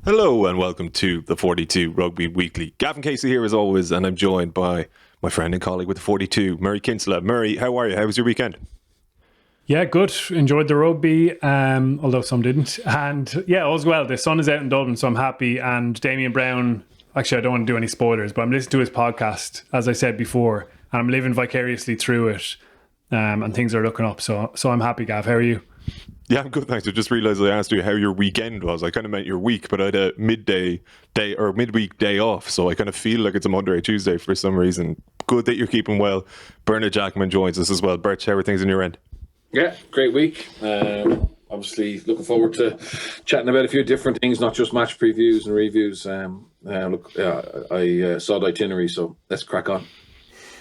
Hello and welcome to the 42 Rugby Weekly. Gavan Casey here as always, and I'm joined by my friend and colleague with the 42, Murray Kinsella. Murray, how are you? How was your weekend? Yeah, good. Enjoyed the rugby, although some didn't. And yeah, all's well. The sun is out in Dublin, so I'm happy. And Damien Brown, actually, I don't want to do any spoilers, but I'm listening to his podcast, as I said before, and I'm living vicariously through it. And things are looking up. So I'm happy, Gav. How are you? Yeah, I'm good, thanks. I just realised I asked you how your weekend was. I kind of meant your week, but I had a midweek day off, so I kind of feel like it's a Monday or Tuesday for some reason. Good that you're keeping well. Bernard Jackman joins us as well. Bert, how are things in your end? Yeah, great week. Obviously, looking forward to chatting about a few different things, not just match previews and reviews. I saw the itinerary, so let's crack on.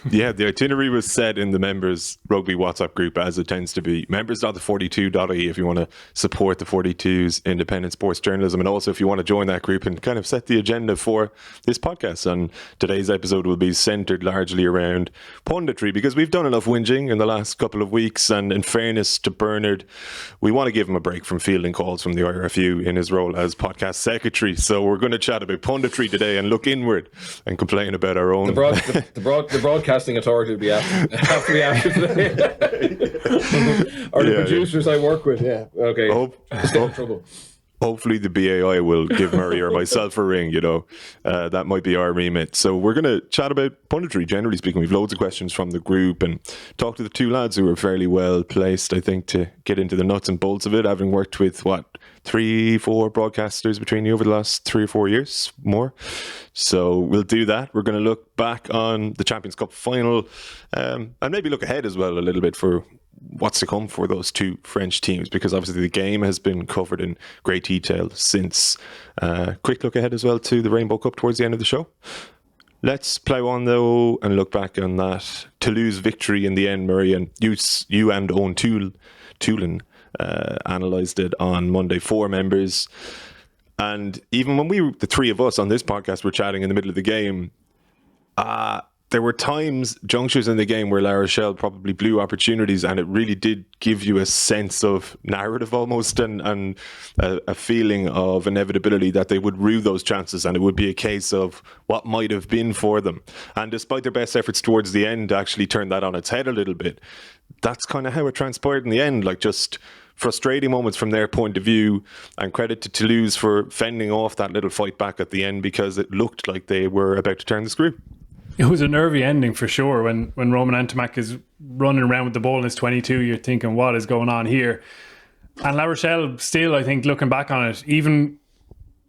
Yeah, the itinerary was set in the members rugby WhatsApp group, as it tends to be. Members.the42.ie if you want to support the 42's independent sports journalism, and also if you want to join that group and kind of set the agenda for this podcast. And today's episode will be centered largely around punditry, because we've done enough whinging in the last couple of weeks, and in fairness to Bernard, we want to give him a break from fielding calls from the IRFU in his role as podcast secretary. So we're going to chat about punditry today and look inward and complain about our own. The broadcasting authority will have to be after today. Or the producers I work with. Yeah. Okay. Stay in trouble. Hopefully the BAI will give Murray or myself a ring, that might be our remit. So we're going to chat about punditry, generally speaking. We've loads of questions from the group and talk to the two lads who are fairly well placed, I think, to get into the nuts and bolts of it, having worked with, 3-4 broadcasters between you over the last 3 or 4 years, more. So we'll do that. We're going to look back on the Champions Cup final and maybe look ahead as well a little bit for what's to come for those two French teams, because obviously the game has been covered in great detail since. Quick look ahead as well to the Rainbow Cup towards the end of the show. Let's plough on though and look back on that Toulouse victory in the end, Murray, and you and Owen Toulon analysed it on Monday, 4 members. And even when the three of us on this podcast were chatting in the middle of the game, there were junctures in the game where La Rochelle probably blew opportunities, and it really did give you a sense of narrative almost and a feeling of inevitability that they would rue those chances, and it would be a case of what might have been for them. And despite their best efforts towards the end to actually turn that on its head a little bit, that's kind of how it transpired in the end, just frustrating moments from their point of view, and credit to Toulouse for fending off that little fight back at the end, because it looked like they were about to turn the screw. It was a nervy ending for sure. When Roman Ogara is running around with the ball in his 22, you're thinking, what is going on here? And La Rochelle still, I think, looking back on it, even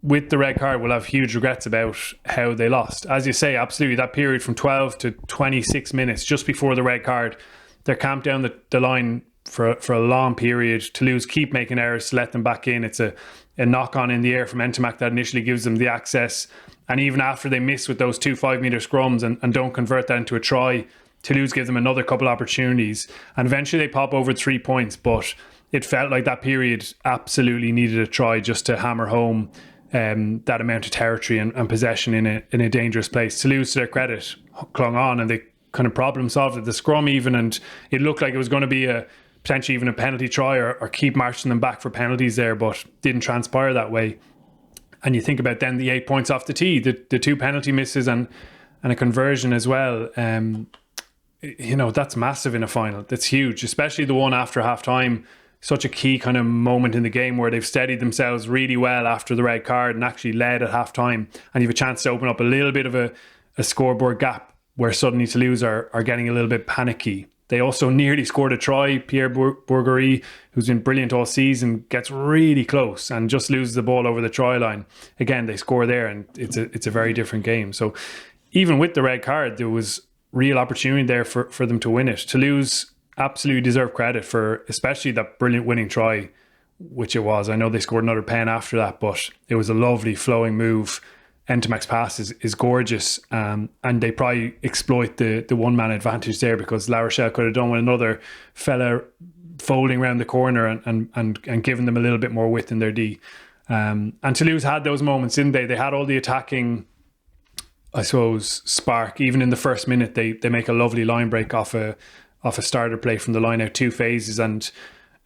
with the red card, will have huge regrets about how they lost. As you say, absolutely, that period from 12 to 26 minutes, just before the red card, they're camped down the line for a long period. Toulouse keep making errors to let them back in. It's a knock-on in the air from Ntamack that initially gives them the access. And even after they miss with those 2 5-metre scrums and don't convert that into a try, Toulouse gives them another couple opportunities. And eventually they pop over 3 points. But it felt like that period absolutely needed a try just to hammer home that amount of territory and possession in a dangerous place. Toulouse, to their credit, clung on and they kind of problem solved at the scrum even. And it looked like it was going to be potentially even a penalty try or keep marching them back for penalties there, but didn't transpire that way. And you think about then the 8 points off the tee, the 2 penalty misses and a conversion as well. That's massive in a final. That's huge, especially the one after half time. Such a key kind of moment in the game where they've steadied themselves really well after the red card and actually led at half time. And you have a chance to open up a little bit of a scoreboard gap where suddenly Toulouse are getting a little bit panicky. They also nearly scored a try. Pierre Bourgarit, who's been brilliant all season, gets really close and just loses the ball over the try line. Again, they score there and it's a very different game. So even with the red card, there was real opportunity there for them to win it. Toulouse absolutely deserve credit for especially that brilliant winning try, which it was. I know they scored another pen after that, but it was a lovely flowing move. Ntamack's pass is gorgeous, and they probably exploit the one-man advantage there, because La Rochelle could have done with another fella folding around the corner and giving them a little bit more width in their D. And Toulouse had those moments, didn't they? They had all the attacking, I suppose, spark. Even in the first minute, they make a lovely line break off a starter play from the line out 2 phases, and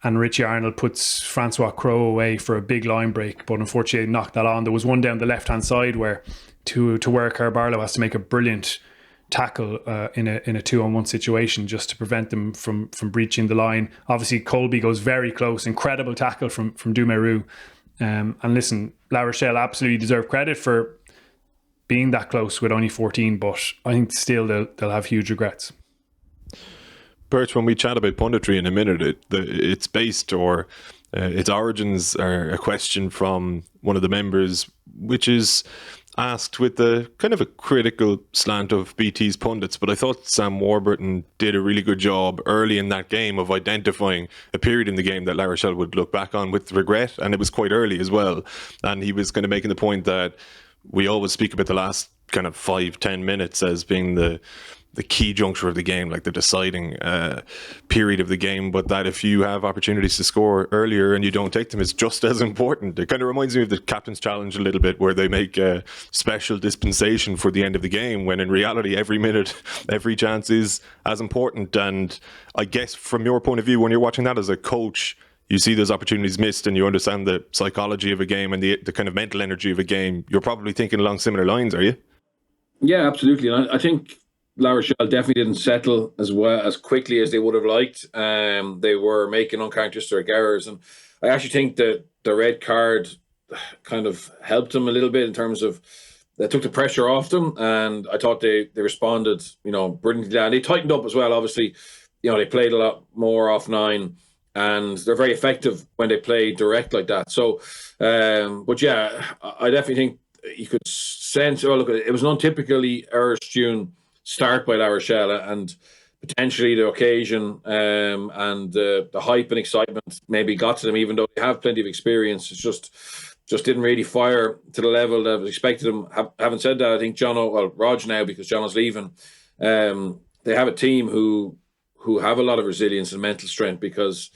and Richie Arnold puts Francois Crowe away for a big line break, but unfortunately knocked that on. There was one down the left-hand side where where Barlow has to make a brilliant tackle in a 2-on-1 situation just to prevent them from breaching the line. Obviously, Colby goes very close. Incredible tackle from Dumeru. And listen, La Rochelle absolutely deserve credit for being that close with only 14, but I think still they'll have huge regrets. Birch, when we chat about punditry in a minute, it's based, or its origins are a question from one of the members, which is asked with the kind of a critical slant of BT's pundits. But I thought Sam Warburton did a really good job early in that game of identifying a period in the game that La Rochelle would look back on with regret, and it was quite early as well. And he was kind of making the point that we always speak about the last kind of 5-10 minutes as being the key juncture of the game, like the deciding period of the game, but that if you have opportunities to score earlier and you don't take them, it's just as important. It kind of reminds me of the captain's challenge a little bit, where they make a special dispensation for the end of the game, when in reality every minute, every chance is as important. And I guess from your point of view, when you're watching that as a coach, you see those opportunities missed and you understand the psychology of a game and the kind of mental energy of a game. You're probably thinking along similar lines, are you? Yeah, absolutely. And I think La Rochelle definitely didn't settle as quickly as they would have liked. They were making uncharacteristic errors, and I actually think that the red card kind of helped them a little bit in terms of that took the pressure off them, and I thought they responded, brilliantly. And they tightened up as well. Obviously, they played a lot more off 9, and they're very effective when they play direct like that. So, but yeah, I definitely think you could sense. Oh, look, it was an untypically Irish-June start by La Rochelle, and potentially the occasion and the hype and excitement maybe got to them, even though they have plenty of experience. It's just didn't really fire to the level that was expected them. Having said that, I think Rog now, because Jono's leaving, they have a team who have a lot of resilience and mental strength, because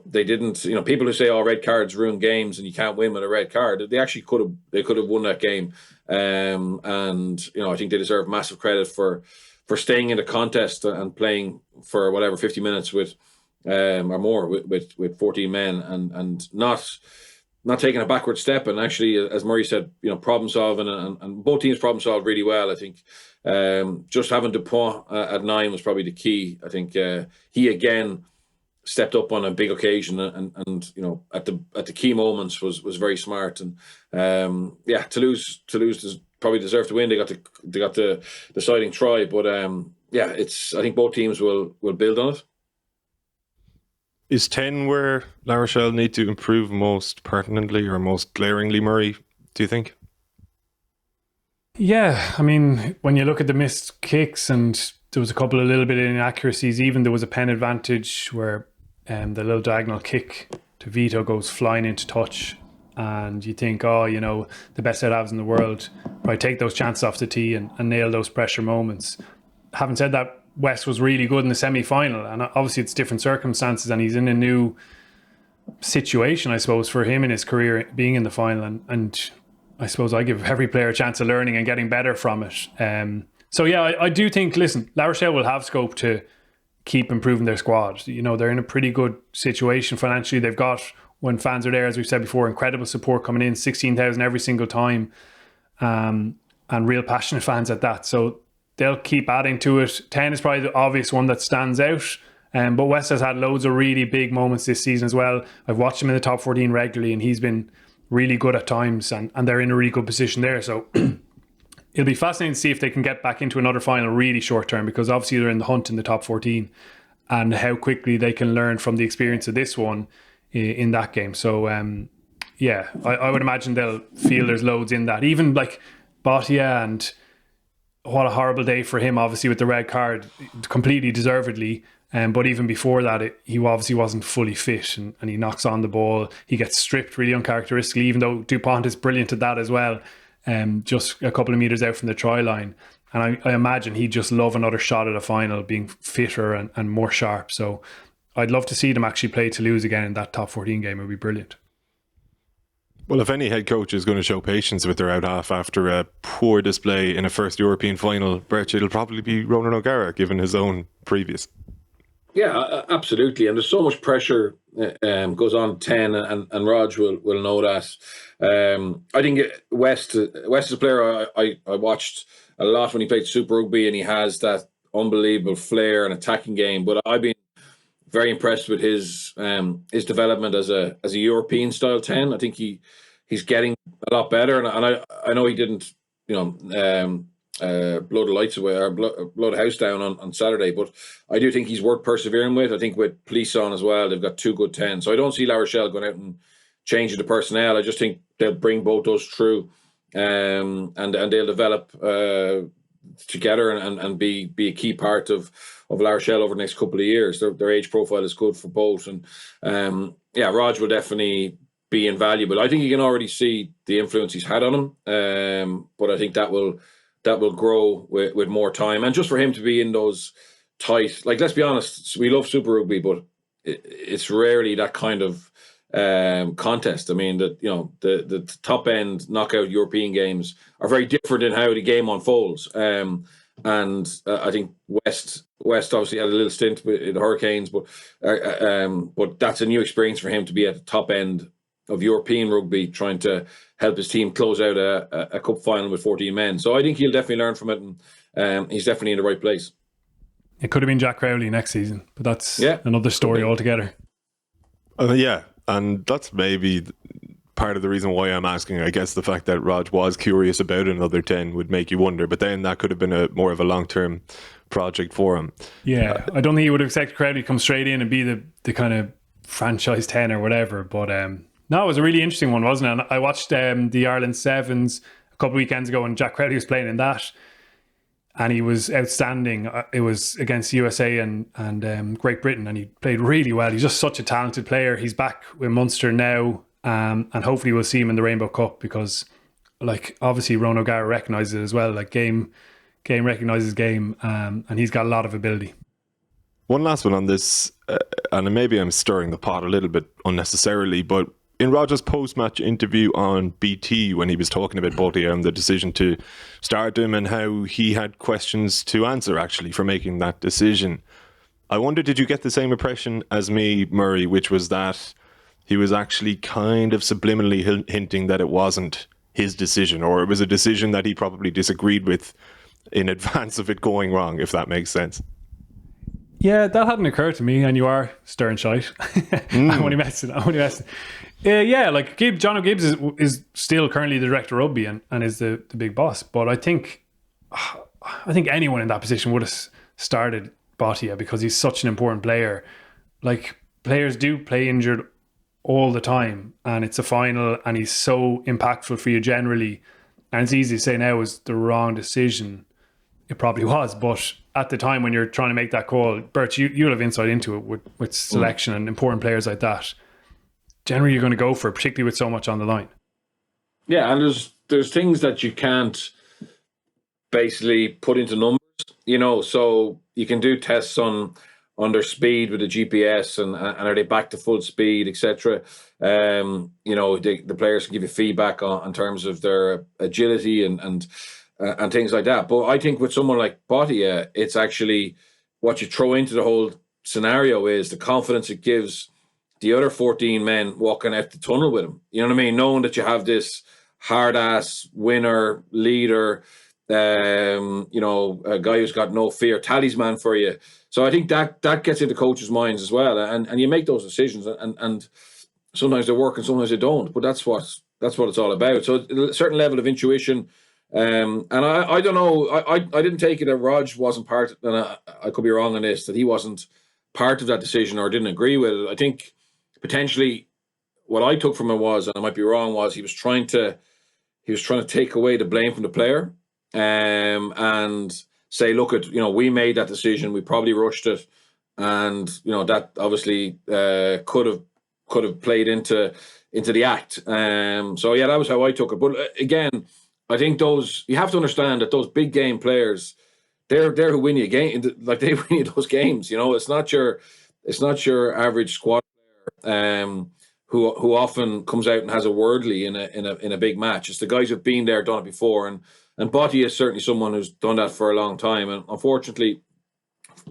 they didn't, people who say, red cards ruin games and you can't win with a red card, they actually could have won that game. And I think they deserve massive credit for staying in the contest and playing for whatever 50 minutes with or more with 14 men and not taking a backward step, and actually, as Murray said, problem solving, and both teams problem solved really well. I think just having Dupont at 9 was probably the key. I think he again stepped up on a big occasion, and at the key moments was very smart. And Toulouse probably deserved to win. They got the deciding try, but I think both teams will build on it. Is 10 where La Rochelle need to improve most pertinently or most glaringly, Murray, do you think? Yeah, I mean, when you look at the missed kicks, and there was a couple of little bit of inaccuracies, even there was a pen advantage where the little diagonal kick to Vito goes flying into touch, and you think, the best set halves in the world probably take those chances off the tee and nail those pressure moments. Having said that, West was really good in the semi-final, and obviously it's different circumstances, and he's in a new situation, I suppose, for him in his career, being in the final, and I suppose I give every player a chance of learning and getting better from it. I do think, listen, La Rochelle will have scope to keep improving their squad. They're in a pretty good situation financially. They've got, when fans are there, as we've said before, incredible support coming in, 16,000 every single time, and real passionate fans at that. So they'll keep adding to it. 10 is probably the obvious one that stands out. But West has had loads of really big moments this season as well. I've watched him in the top 14 regularly, and he's been really good at times, and they're in a really good position there. So it'll be fascinating to see if they can get back into another final really short term, because obviously they're in the hunt in the top 14, and how quickly they can learn from the experience of this one in that game. So I would imagine they'll feel there's loads in that. Even like Bottia, and what a horrible day for him, obviously, with the red card, completely deservedly. But even before that, he obviously wasn't fully fit, and he knocks on the ball. He gets stripped really uncharacteristically, even though Dupont is brilliant at that as well, just a couple of metres out from the try line. And I imagine he'd just love another shot at a final, being fitter and more sharp. So I'd love to see them actually play Toulouse again in that top 14 game. It would be brilliant. Well, if any head coach is going to show patience with their out half after a poor display in a first European final, Birch, it'll probably be Ronan Ogara, given his own previous. Yeah, absolutely. And there's so much pressure goes on 10, and Raj will know that. I think West is a player I watched a lot when he played Super Rugby, and he has that unbelievable flair and attacking game. But I've been very impressed with his development as a European style 10. I think he's getting a lot better, and I know he didn't, blow the lights away or blow the house down on Saturday, but I do think he's worth persevering with. I think with Police on as well, they've got two good 10s. So I don't see La Rochelle going out and changing the personnel. I just think they'll bring both those through, and they'll develop together and be a key part of La Rochelle over the next couple of years. Their age profile is good for both, and Raj will definitely be invaluable. I think you can already see the influence he's had on him, but I think that will grow with more time, and just for him to be in those tight, like, let's be honest, we love Super Rugby, but it's rarely that kind of contest. I mean, the top end knockout European games are very different in how the game unfolds. I think West obviously had a little stint with the Hurricanes, but that's a new experience for him to be at the top end of European rugby, trying to help his team close out a cup final with 14 men. So I think he'll definitely learn from it, and he's definitely in the right place. It could have been Jack Crowley next season, but that's another story altogether. And that's maybe part of the reason why I'm asking. I guess the fact that Raj was curious about another 10 would make you wonder, but then that could have been more of a long-term project for him. Yeah, I don't think he would have expected Crowley to come straight in and be the kind of franchise 10 or whatever, but no, it was a really interesting one, wasn't it? And I watched the Ireland Sevens a couple of weekends ago, and Jack Crowley was playing in that, and he was outstanding. It was against USA and Great Britain, and he played really well. He's just such a talented player. He's back with Munster now, and hopefully we'll see him in the Rainbow Cup, because, like, obviously Ronan Ogara recognises it as well. Like, game recognises game, and he's got a lot of ability. One last one on this, and maybe I'm stirring the pot a little bit unnecessarily, but in Roger's post-match interview on BT, when he was talking about Botia and the decision to start him and how he had questions to answer, actually, for making that decision, I wonder, did you get the same impression as me, Murray, which was that he was actually kind of subliminally hinting that it wasn't his decision, or it was a decision that he probably disagreed with in advance of it going wrong, if that makes sense? Yeah, that hadn't occurred to me, and you are stirring shite. I'm only messing. Like John O'Gibbs is still currently the director of rugby and is the big boss. But I think anyone in that position would have started Botia, because he's such an important player. Like, players do play injured all the time, and it's a final, and he's so impactful for you generally. And it's easy to say now is the wrong decision. It probably was, but at the time when you're trying to make that call, Bert, you'll have insight into it with selection and important players like that. Generally, you're going to go for it, particularly with so much on the line. Yeah, and there's things that you can't basically put into numbers, so you can do tests on their speed with the GPS and are they back to full speed, etc. The players can give you feedback on terms of their agility and things like that. But I think with someone like Botia, it's actually what you throw into the whole scenario is the confidence it gives the other 14 men walking out the tunnel with him. You know what I mean? Knowing that you have this hard-ass winner, leader, a guy who's got no fear, talisman for you. So I think that gets into coaches' minds as well. And you make those decisions, and sometimes they work and sometimes they don't. But that's what it's all about. So a certain level of intuition. And I don't know. I didn't take it that Raj wasn't part, and I could be wrong on this, that he wasn't part of that decision or didn't agree with it. I think potentially what I took from it was, and I might be wrong, was he was trying to take away the blame from the player, and say, look, we made that decision, we probably rushed it, and that obviously could have played into the act. So yeah, that was how I took it. But again, I think you have to understand that those big game players, they're who win you a game. Like, they win you those games. It's not your average squad player who often comes out and has a wordly in a big match. It's the guys who've been there, done it before, and Botia is certainly someone who's done that for a long time. And unfortunately,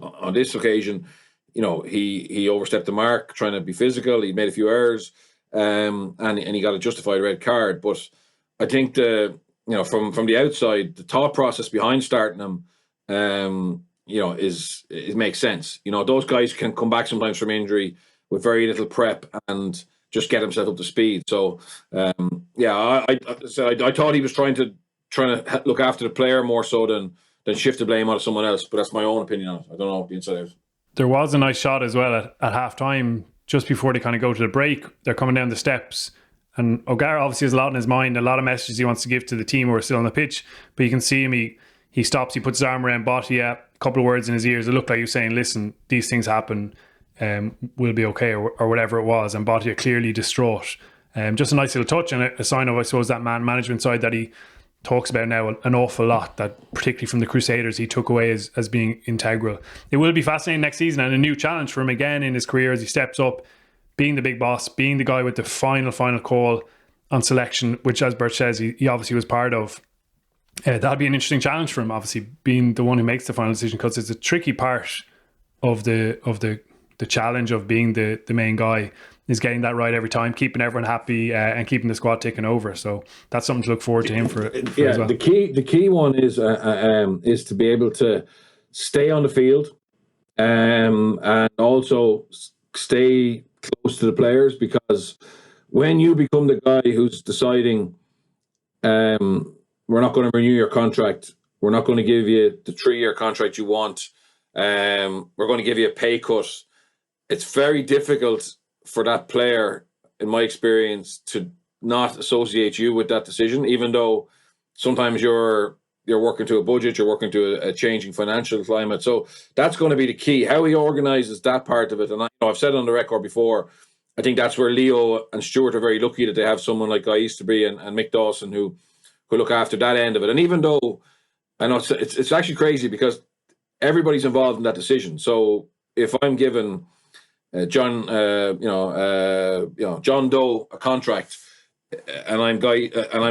on this occasion, he overstepped the mark trying to be physical. He made a few errors, and he got a justified red card. But I think from the outside, the thought process behind starting him, it makes sense. Those guys can come back sometimes from injury with very little prep and just get himself up to speed. So I thought he was trying to look after the player more so than shift the blame onto someone else. But that's my own opinion on it. I don't know the inside out. There was a nice shot as well at half time, just before they kind of go to the break. They're coming down the steps, and Ogara obviously has a lot in his mind, a lot of messages he wants to give to the team who are still on the pitch. But you can see him, he stops, he puts his arm around Bottia, a couple of words in his ears. It looked like he was saying, listen, these things happen, we'll be okay, or whatever it was. And Bottia clearly distraught. Just a nice little touch, and a sign of, I suppose, that man management side that he talks about now an awful lot, that particularly from the Crusaders he took away as being integral. It will be fascinating next season, and a new challenge for him again in his career as he steps up, being the big boss, being the guy with the final call on selection, which, as Bert says, he obviously was part of. That'll be an interesting challenge for him, obviously being the one who makes the final decision, because it's a tricky part of the challenge of being the main guy, is getting that right every time, keeping everyone happy, and keeping the squad taking over. So that's something to look forward to him for as well. The key one is to be able to stay on the field, and also stay close to the players, because when you become the guy who's deciding, we're not going to renew your contract, we're not going to give you the 3-year contract you want, we're going to give you a pay cut, it's very difficult for that player, in my experience, to not associate you with that decision, even though sometimes you're working to a budget, you're working to a changing financial climate. So that's going to be the key, how he organises that part of it. And I've said on the record before, I think that's where Leo and Stuart are very lucky that they have someone like Guy Easterby and Mick Dawson who look after that end of it. And even though I know it's actually crazy, because everybody's involved in that decision. So if I'm given John Doe a contract, and I'm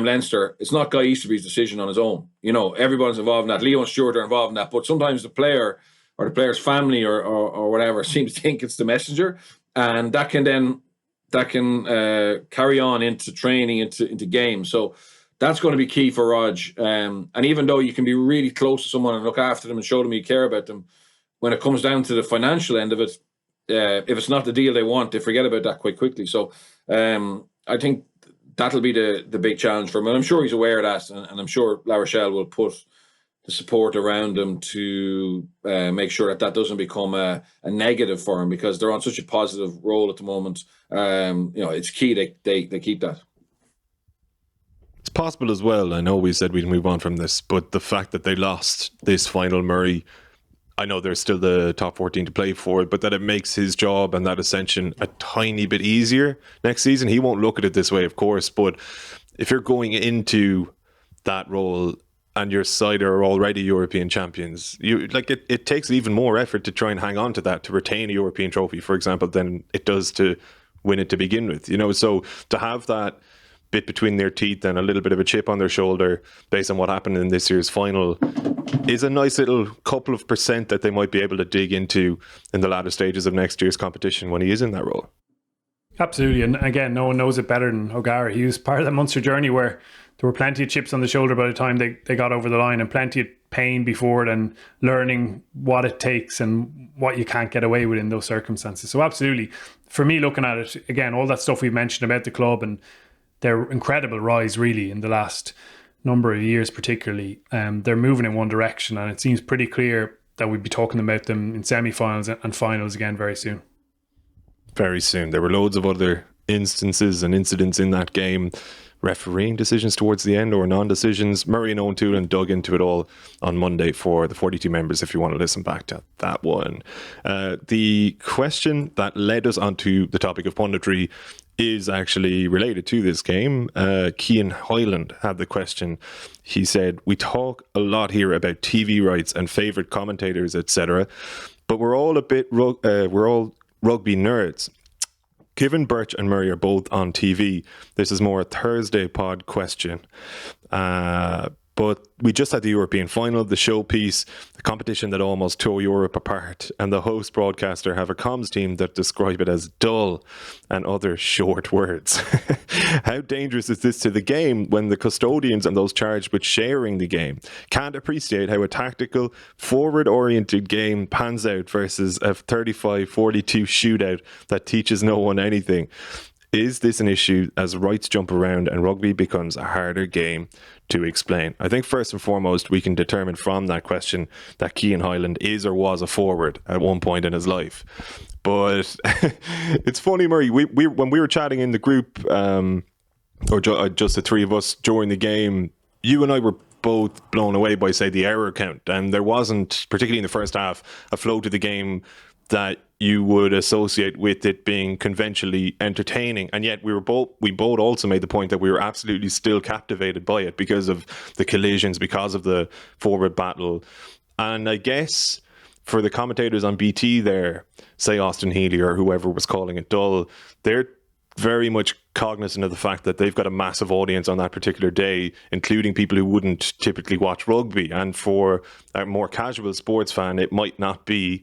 Leinster, it's not Guy Easterby's decision on his own. Everybody's involved in that. Leo and Stuart are involved in that. But sometimes the player or the player's family or whatever seems to think it's the messenger, and that can carry on into training, into games. So that's going to be key for Rog. And even though you can be really close to someone and look after them and show them you care about them, when it comes down to the financial end of it, if it's not the deal they want, they forget about that quite quickly. So I think that'll be the big challenge for him. And I'm sure he's aware of that. And I'm sure La Rochelle will put the support around him to make sure that doesn't become a negative for him, because they're on such a positive role at the moment. It's key they keep that. It's possible as well. I know we said we'd move on from this, but the fact that they lost this final, Murray, I know there's still the top 14 to play for it, but that it makes his job and that ascension a tiny bit easier next season. He won't look at it this way, of course, but if you're going into that role and your side are already European champions, it takes even more effort to try and hang on to that, to retain a European trophy, for example, than it does to win it to begin with. So to have that bit between their teeth and a little bit of a chip on their shoulder based on what happened in this year's final is a nice little couple of % that they might be able to dig into in the latter stages of next year's competition when he is in that role. Absolutely. And again, no one knows it better than Ogara. He was part of that Munster journey where there were plenty of chips on the shoulder by the time they got over the line, and plenty of pain before it, and learning what it takes and what you can't get away with in those circumstances. So absolutely, for me, looking at it, again, all that stuff we've mentioned about the club and their incredible rise really in the last number of years particularly, they're moving in one direction, and it seems pretty clear that we'd be talking about them in semi-finals and finals again very soon. Very soon. There were loads of other instances and incidents in that game, refereeing decisions towards the end or non-decisions. Murray and Owen Toolan dug into it all on Monday for the 42 members if you want to listen back to that one. The question that led us onto the topic of punditry is actually related to this game. Cian Hyland had the question. He said, we talk a lot here about TV rights and favourite commentators, etc., but we're all rugby nerds. Given Birch and Murray are both on TV, this is more a Thursday pod question. But we just had the European final, the showpiece, the competition that almost tore Europe apart, and the host broadcaster have a comms team that describe it as dull and other short words. How dangerous is this to the game when the custodians and those charged with sharing the game can't appreciate how a tactical, forward-oriented game pans out versus a 35-42 shootout that teaches no one anything? Is this an issue as rights jump around and rugby becomes a harder game to explain? I think first and foremost, we can determine from that question that Cian Hyland is or was a forward at one point in his life. But it's funny, Murray, we when we were chatting in the group, just the three of us during the game, you and I were both blown away by, say, the error count. And there wasn't, particularly in the first half, a flow to the game that you would associate with it being conventionally entertaining, and yet we both also made the point that we were absolutely still captivated by it because of the collisions, because of the forward battle. And I guess for the commentators on BT there, say Austin Healy or whoever was calling it dull, they're very much cognizant of the fact that they've got a massive audience on that particular day, including people who wouldn't typically watch rugby. And for a more casual sports fan, it might not be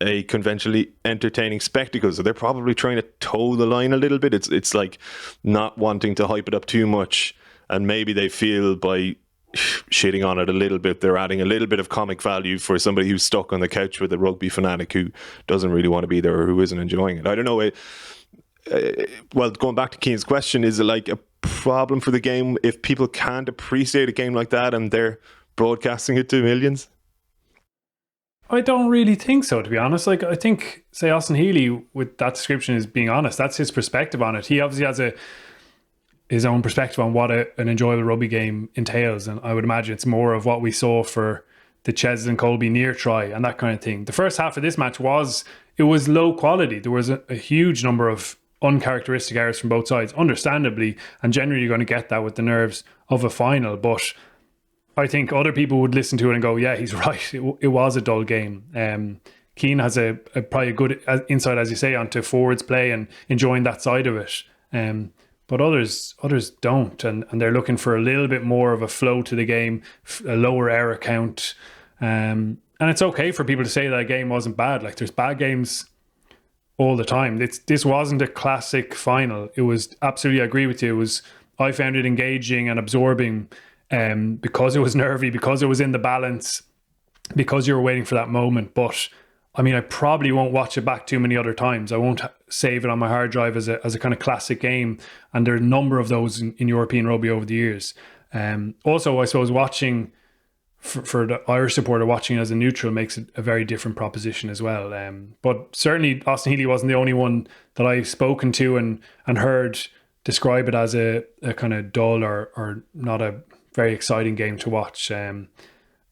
a conventionally entertaining spectacle, so they're probably trying to toe the line a little bit. It's like not wanting to hype it up too much, and maybe they feel by shitting on it a little bit, they're adding a little bit of comic value for somebody who's stuck on the couch with a rugby fanatic who doesn't really want to be there or who isn't enjoying it. I don't know. Well, going back to Cian's question, is it like a problem for the game if people can't appreciate a game like that and they're broadcasting it to millions? I don't really think so, to be honest. Like, I think, say, Austin Healy, with that description, is being honest. That's his perspective on it. He obviously has his own perspective on what an enjoyable rugby game entails, and I would imagine it's more of what we saw for the Ches and Colby near try and that kind of thing. The first half of this match was low quality. There was a huge number of uncharacteristic errors from both sides, understandably, and generally you're going to get that with the nerves of a final, but I think other people would listen to it and go, yeah, he's right. It was a dull game. Cian has probably a good insight, as you say, onto forwards play and enjoying that side of it. But others don't, and they're looking for a little bit more of a flow to the game, a lower error count. And it's okay for people to say that a game wasn't bad. Like, there's bad games all the time. This wasn't a classic final. It was, absolutely, I agree with you. I found it engaging and absorbing. Because it was nervy, because it was in the balance, because you were waiting for that moment. But I mean, I probably won't watch it back too many other times. I won't save it on my hard drive as a kind of classic game. And there are a number of those in European rugby over the years. Also, I suppose watching for the Irish supporter, watching as a neutral makes it a very different proposition as well. But certainly Austin Healy wasn't the only one that I've spoken to and heard describe it as a kind of dull or not a very exciting game to watch. And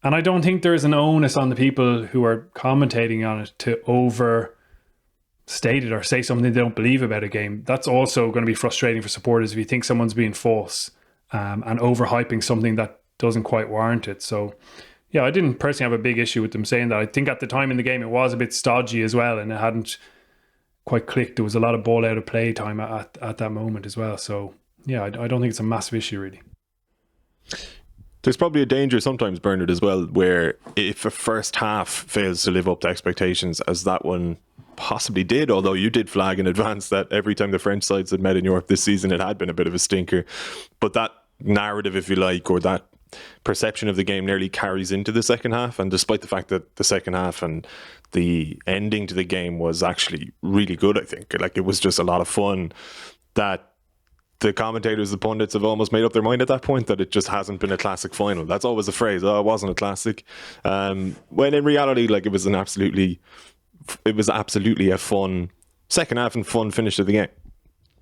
I don't think there's an onus on the people who are commentating on it to overstate it or say something they don't believe about a game. That's also going to be frustrating for supporters if you think someone's being false and overhyping something that doesn't quite warrant it. So yeah, I didn't personally have a big issue with them saying that. I think at the time in the game it was a bit stodgy as well, and it hadn't quite clicked. There was a lot of ball out of play time at that moment as well. So yeah, I don't think it's a massive issue really. There's probably a danger sometimes, Bernard, as well, where if a first half fails to live up to expectations, as that one possibly did, although you did flag in advance that every time the French sides had met in Europe this season, it had been a bit of a stinker. But that narrative, if you like, or that perception of the game nearly carries into the second half. And despite the fact that the second half and the ending to the game was actually really good, I think, like, it was just a lot of fun, that the commentators, the pundits have almost made up their mind at that point that it just hasn't been a classic final. That's always a phrase, oh, it wasn't a classic. When in reality, like, it was absolutely a fun second half and fun finish to the game.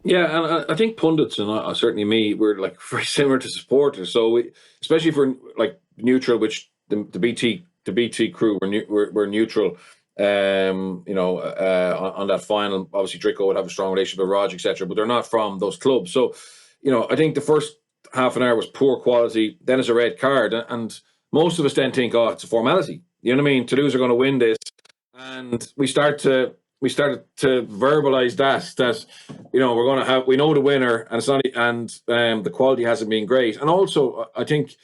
Yeah, and I think pundits and certainly me, we're like very similar to supporters. So especially for like neutral, which the BT crew were neutral. On that final, obviously Drico would have a strong relationship with Rog, etc., but they're not from those clubs. So, I think the first half an hour was poor quality. Then it's a red card, and most of us then think, oh, it's a formality. You know what I mean? Toulouse are going to win this, and we started to verbalise that we're going to have, we know the winner, and it's not, and the quality hasn't been great. And also, I think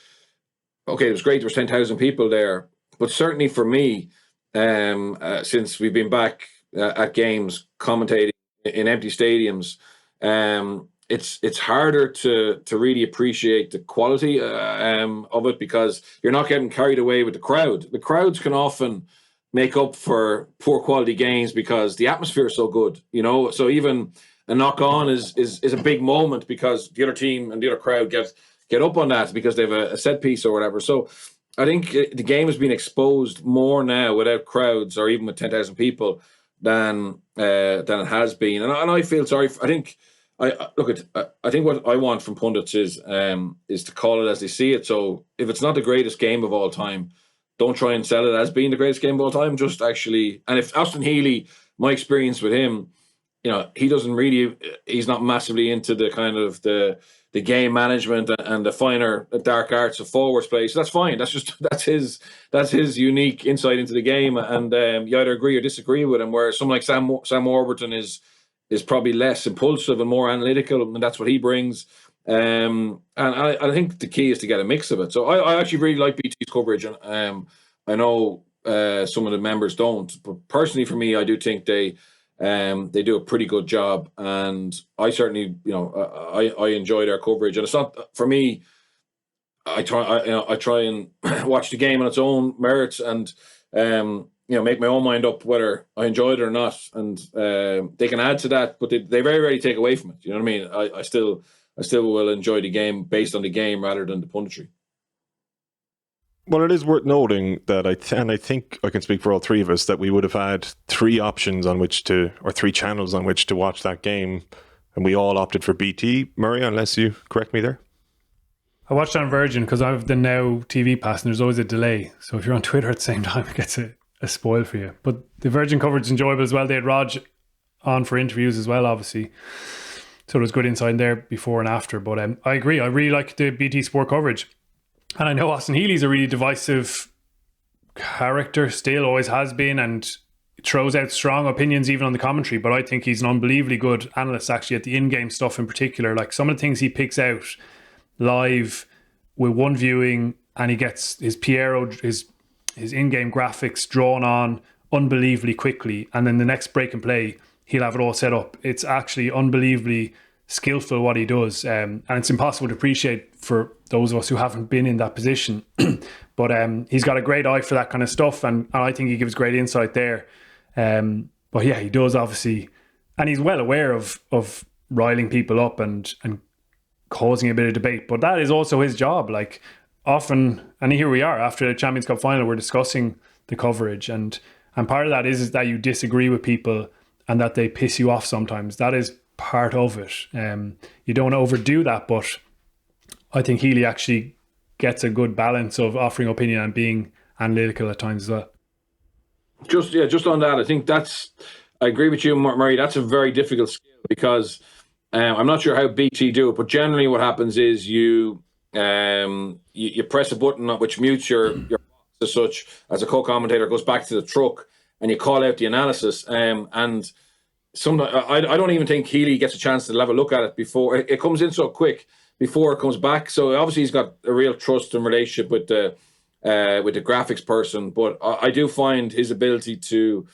okay, it was great. There was 10,000 people there, but certainly for me, since we've been back at games commentating in empty stadiums, it's harder to really appreciate the quality of it, because you're not getting carried away with the crowd. The crowds can often make up for poor quality games because the atmosphere is so good, So even a knock on is a big moment because the other team and the other crowd get up on that because they have a set piece or whatever. So I think the game has been exposed more now without crowds or even with 10,000 people than it has been, and I feel sorry. I think I think what I want from pundits is to call it as they see it. So if it's not the greatest game of all time, don't try and sell it as being the greatest game of all time. Just actually, and if Austin Healy, my experience with him, he's not massively into the kind of the game management and the finer dark arts of forwards play. So that's fine. That's his unique insight into the game, and you either agree or disagree with him. Where someone like Sam Warburton is probably less impulsive and more analytical, and that's what he brings. And I think the key is to get a mix of it. So I actually really like BT's coverage, and I know some of the members don't, but personally for me, I do think they do a pretty good job, and I certainly, I enjoy their coverage. And it's not for me. I try and watch the game on its own merits, and make my own mind up whether I enjoyed it or not. And they can add to that, but they very rarely take away from it. You know what I mean? I still will enjoy the game based on the game rather than the punditry. Well, it is worth noting that I think I can speak for all three of us, that we would have had three options on which to, or three channels on which to watch that game, and we all opted for BT. Murray, unless you correct me there. I watched on Virgin because I have the Now TV pass, and there's always a delay. So if you're on Twitter at the same time, it gets a spoil for you. But the Virgin coverage is enjoyable as well. They had Rog on for interviews as well, obviously. So there was good insight there before and after. But I agree. I really like the BT Sport coverage. And I know Austin Healy's a really divisive character, still always has been, and throws out strong opinions even on the commentary. But I think he's an unbelievably good analyst, actually, at the in-game stuff in particular. Like some of the things he picks out live with one viewing, and he gets his Piero, his in-game graphics drawn on unbelievably quickly. And then the next break and play, he'll have it all set up. It's actually unbelievably skillful what he does, and it's impossible to appreciate for those of us who haven't been in that position. But he's got a great eye for that kind of stuff, and I think he gives great insight there. But yeah, he does obviously, and he's well aware of riling people up and causing a bit of debate. But that is also his job. Like often, and here we are after the Champions Cup final, we're discussing the coverage, and part of that is that you disagree with people and that they piss you off sometimes. That is part of it. You don't want to overdo that, but I think Healy actually gets a good balance of offering opinion and being analytical at times as well. Just on that, I think I agree with you, Murray. That's a very difficult skill because I'm not sure how BT do it, but generally what happens is you press a button which mutes your as such as a co-commentator, goes back to the truck, and you call out the analysis. And sometimes I don't even think Healy gets a chance to have a look at it before it comes in so quick before it comes back. So obviously he's got a real trust and relationship with the graphics person. But I do find his ability to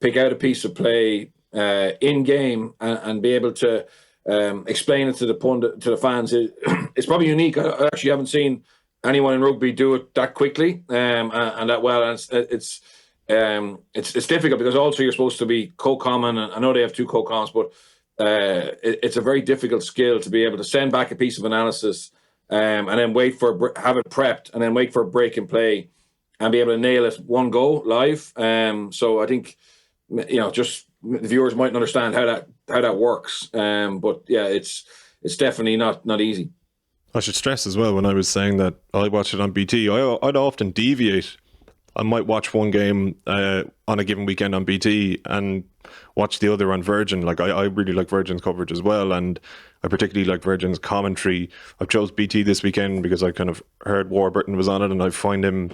pick out a piece of play in game and be able to explain it to the fans is probably unique. I actually haven't seen anyone in rugby do it that quickly and that well. And it's difficult because also you're supposed to be co-common. I know they have two co-coms, but it's a very difficult skill to be able to send back a piece of analysis and then have it prepped and then wait for a break and play and be able to nail it one go live. So I think just the viewers mightn't understand how that works. But yeah, it's definitely not easy. I should stress as well, when I was saying that I watch it on BT, I'd often deviate. I might watch one game on a given weekend on BT and watch the other on Virgin. Like I really like Virgin's coverage as well, and I particularly like Virgin's commentary. I've chose BT this weekend because I kind of heard Warburton was on it, and I find I'm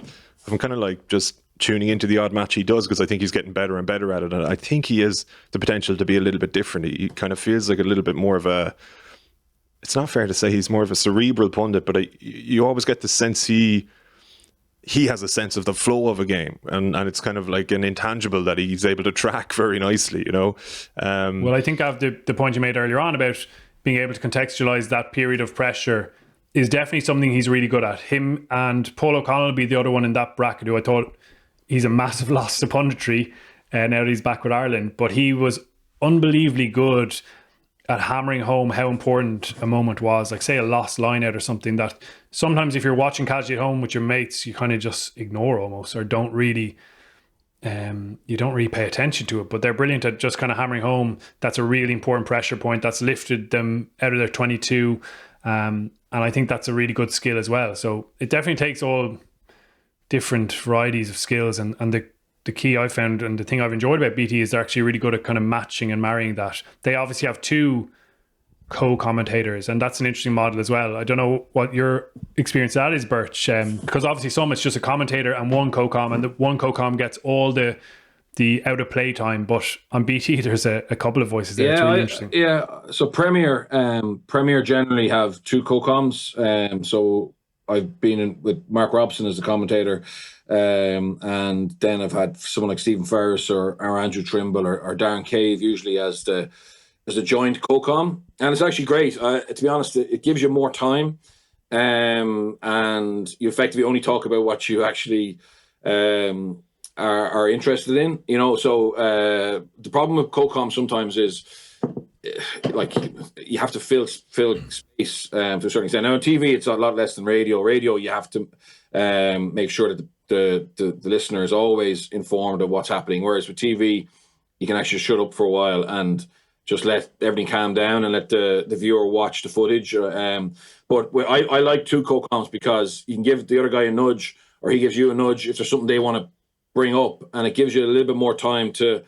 kind of like just tuning into the odd match he does because I think he's getting better and better at it, and I think he has the potential to be a little bit different. He kind of feels like a little bit more of a, it's not fair to say he's more of a cerebral pundit, but you always get the sense he he has a sense of the flow of a game, and it's kind of like an intangible that he's able to track very nicely, you know. Well, I think of the point you made earlier on about being able to contextualize that period of pressure is definitely something he's really good at. Him and Paul O'Connell will be the other one in that bracket who I thought he's a massive loss to punditry now that he's back with Ireland, but he was unbelievably good at hammering home how important a moment was, like say a lost line out or something that sometimes if you're watching casually at home with your mates, you kind of just ignore almost, or don't really you don't really pay attention to it. But they're brilliant at just kind of hammering home that's a really important pressure point that's lifted them out of their 22, and I think that's a really good skill as well. So it definitely takes all different varieties of skills, and the key I found and the thing I've enjoyed about BT is they're actually really good at kind of matching and marrying that. They obviously have two co-commentators, and that's an interesting model as well. I don't know what your experience of that is, Birch, because obviously some it's just a commentator and one co-com, and the one co-com gets all the out of play time, but on BT there's a couple of voices there. It's really interesting. So Premier generally have two co-coms, so I've been in with Mark Robson as the commentator, and then I've had someone like Stephen Ferris or Andrew Trimble or Darren Cave usually as the joint co-com, and it's actually great. To be honest, it gives you more time, and you effectively only talk about what you actually are interested in. You know, so the problem with co-com sometimes is like you have to fill space to a certain extent. Now on TV, it's a lot less than radio. Radio, you have to make sure that the listener is always informed of what's happening. Whereas with TV, you can actually shut up for a while and just let everything calm down and let the viewer watch the footage. But I like two co-coms because you can give the other guy a nudge, or he gives you a nudge if there's something they want to bring up, and it gives you a little bit more time to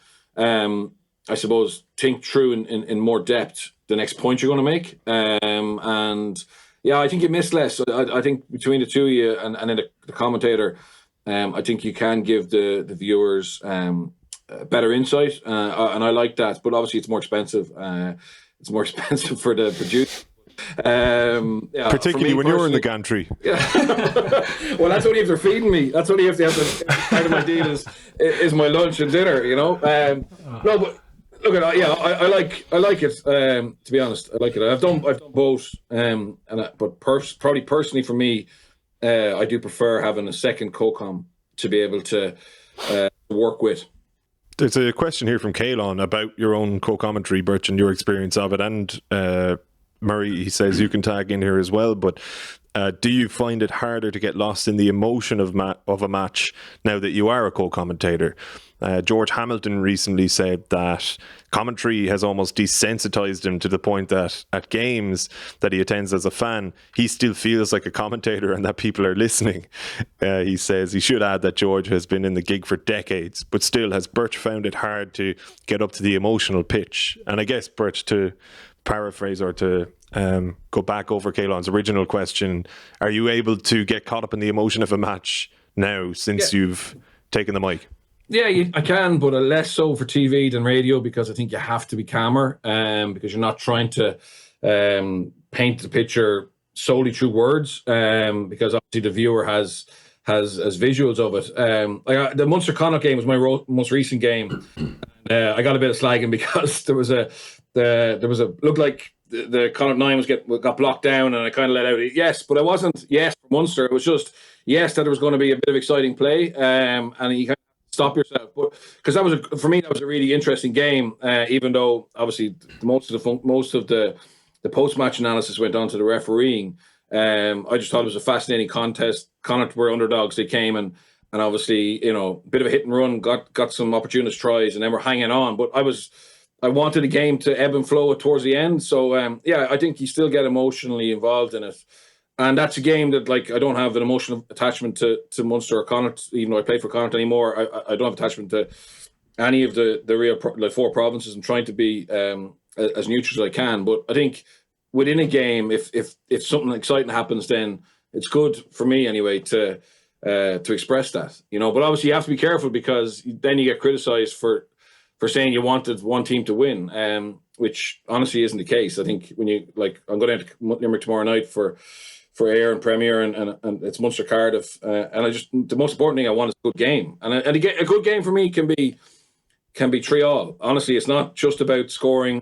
I suppose, think through in more depth the next point you're going to make. And yeah, I think you miss less. I think between the two of you and then the commentator, I think you can give the viewers better insight. And I like that. But obviously it's more expensive. It's more expensive for the producer. Particularly when you're in the gantry. Yeah. Well, that's only if they're feeding me. That's only if they have to, part of my deal is my lunch and dinner, you know. No, but look at that. Yeah, I like it. To be honest, I like it. I've done both. But probably personally for me, I do prefer having a second co-com to be able to work with. There's a question here from Kaelon about your own co-commentary, Birch, and your experience of it, and Murray, he says you can tag in here as well, but do you find it harder to get lost in the emotion of a match now that you are a co-commentator? George Hamilton recently said that commentary has almost desensitized him to the point that at games that he attends as a fan, he still feels like a commentator and that people are listening. He says he should add that George has been in the gig for decades, but still, has Birch found it hard to get up to the emotional pitch? And I guess, Birch, to paraphrase or to go back over Kaelon's original question, are you able to get caught up in the emotion of a match now since you've taken the mic? Yeah, I can, but less so for TV than radio, because I think you have to be calmer, because you're not trying to paint the picture solely through words, because obviously the viewer has visuals of it. Like the Munster Connacht game was my most recent game. I got a bit of slagging because there was a looked like the Connacht 9 got blocked down, and I kind of let out yes, but I wasn't yes for Munster. It was just yes that there was going to be a bit of exciting play, and you kind of stop yourself. But because for me that was a really interesting game, even though obviously most of the post-match analysis went on to the refereeing. I just thought it was a fascinating contest. Connacht were underdogs. They came and obviously, you know, a bit of a hit and run, got some opportunist tries, and then we're hanging on. But I wanted the game to ebb and flow towards the end. So, I think you still get emotionally involved in it. And that's a game that, like, I don't have an emotional attachment to Munster or Connacht, even though I play for Connacht anymore. I don't have attachment to any of the real four provinces. I'm trying to be as neutral as I can. But I think within a game, if something exciting happens, then it's good for me anyway to express that, you know. But obviously you have to be careful, because then you get criticised for saying you wanted one team to win, which honestly isn't the case. I think when you, like, I'm going to Limerick tomorrow night for for Ayr and Premier, and it's Munster Cardiff. And the most important thing I want is a good game. And a good game for me can be 3-3. Honestly, it's not just about scoring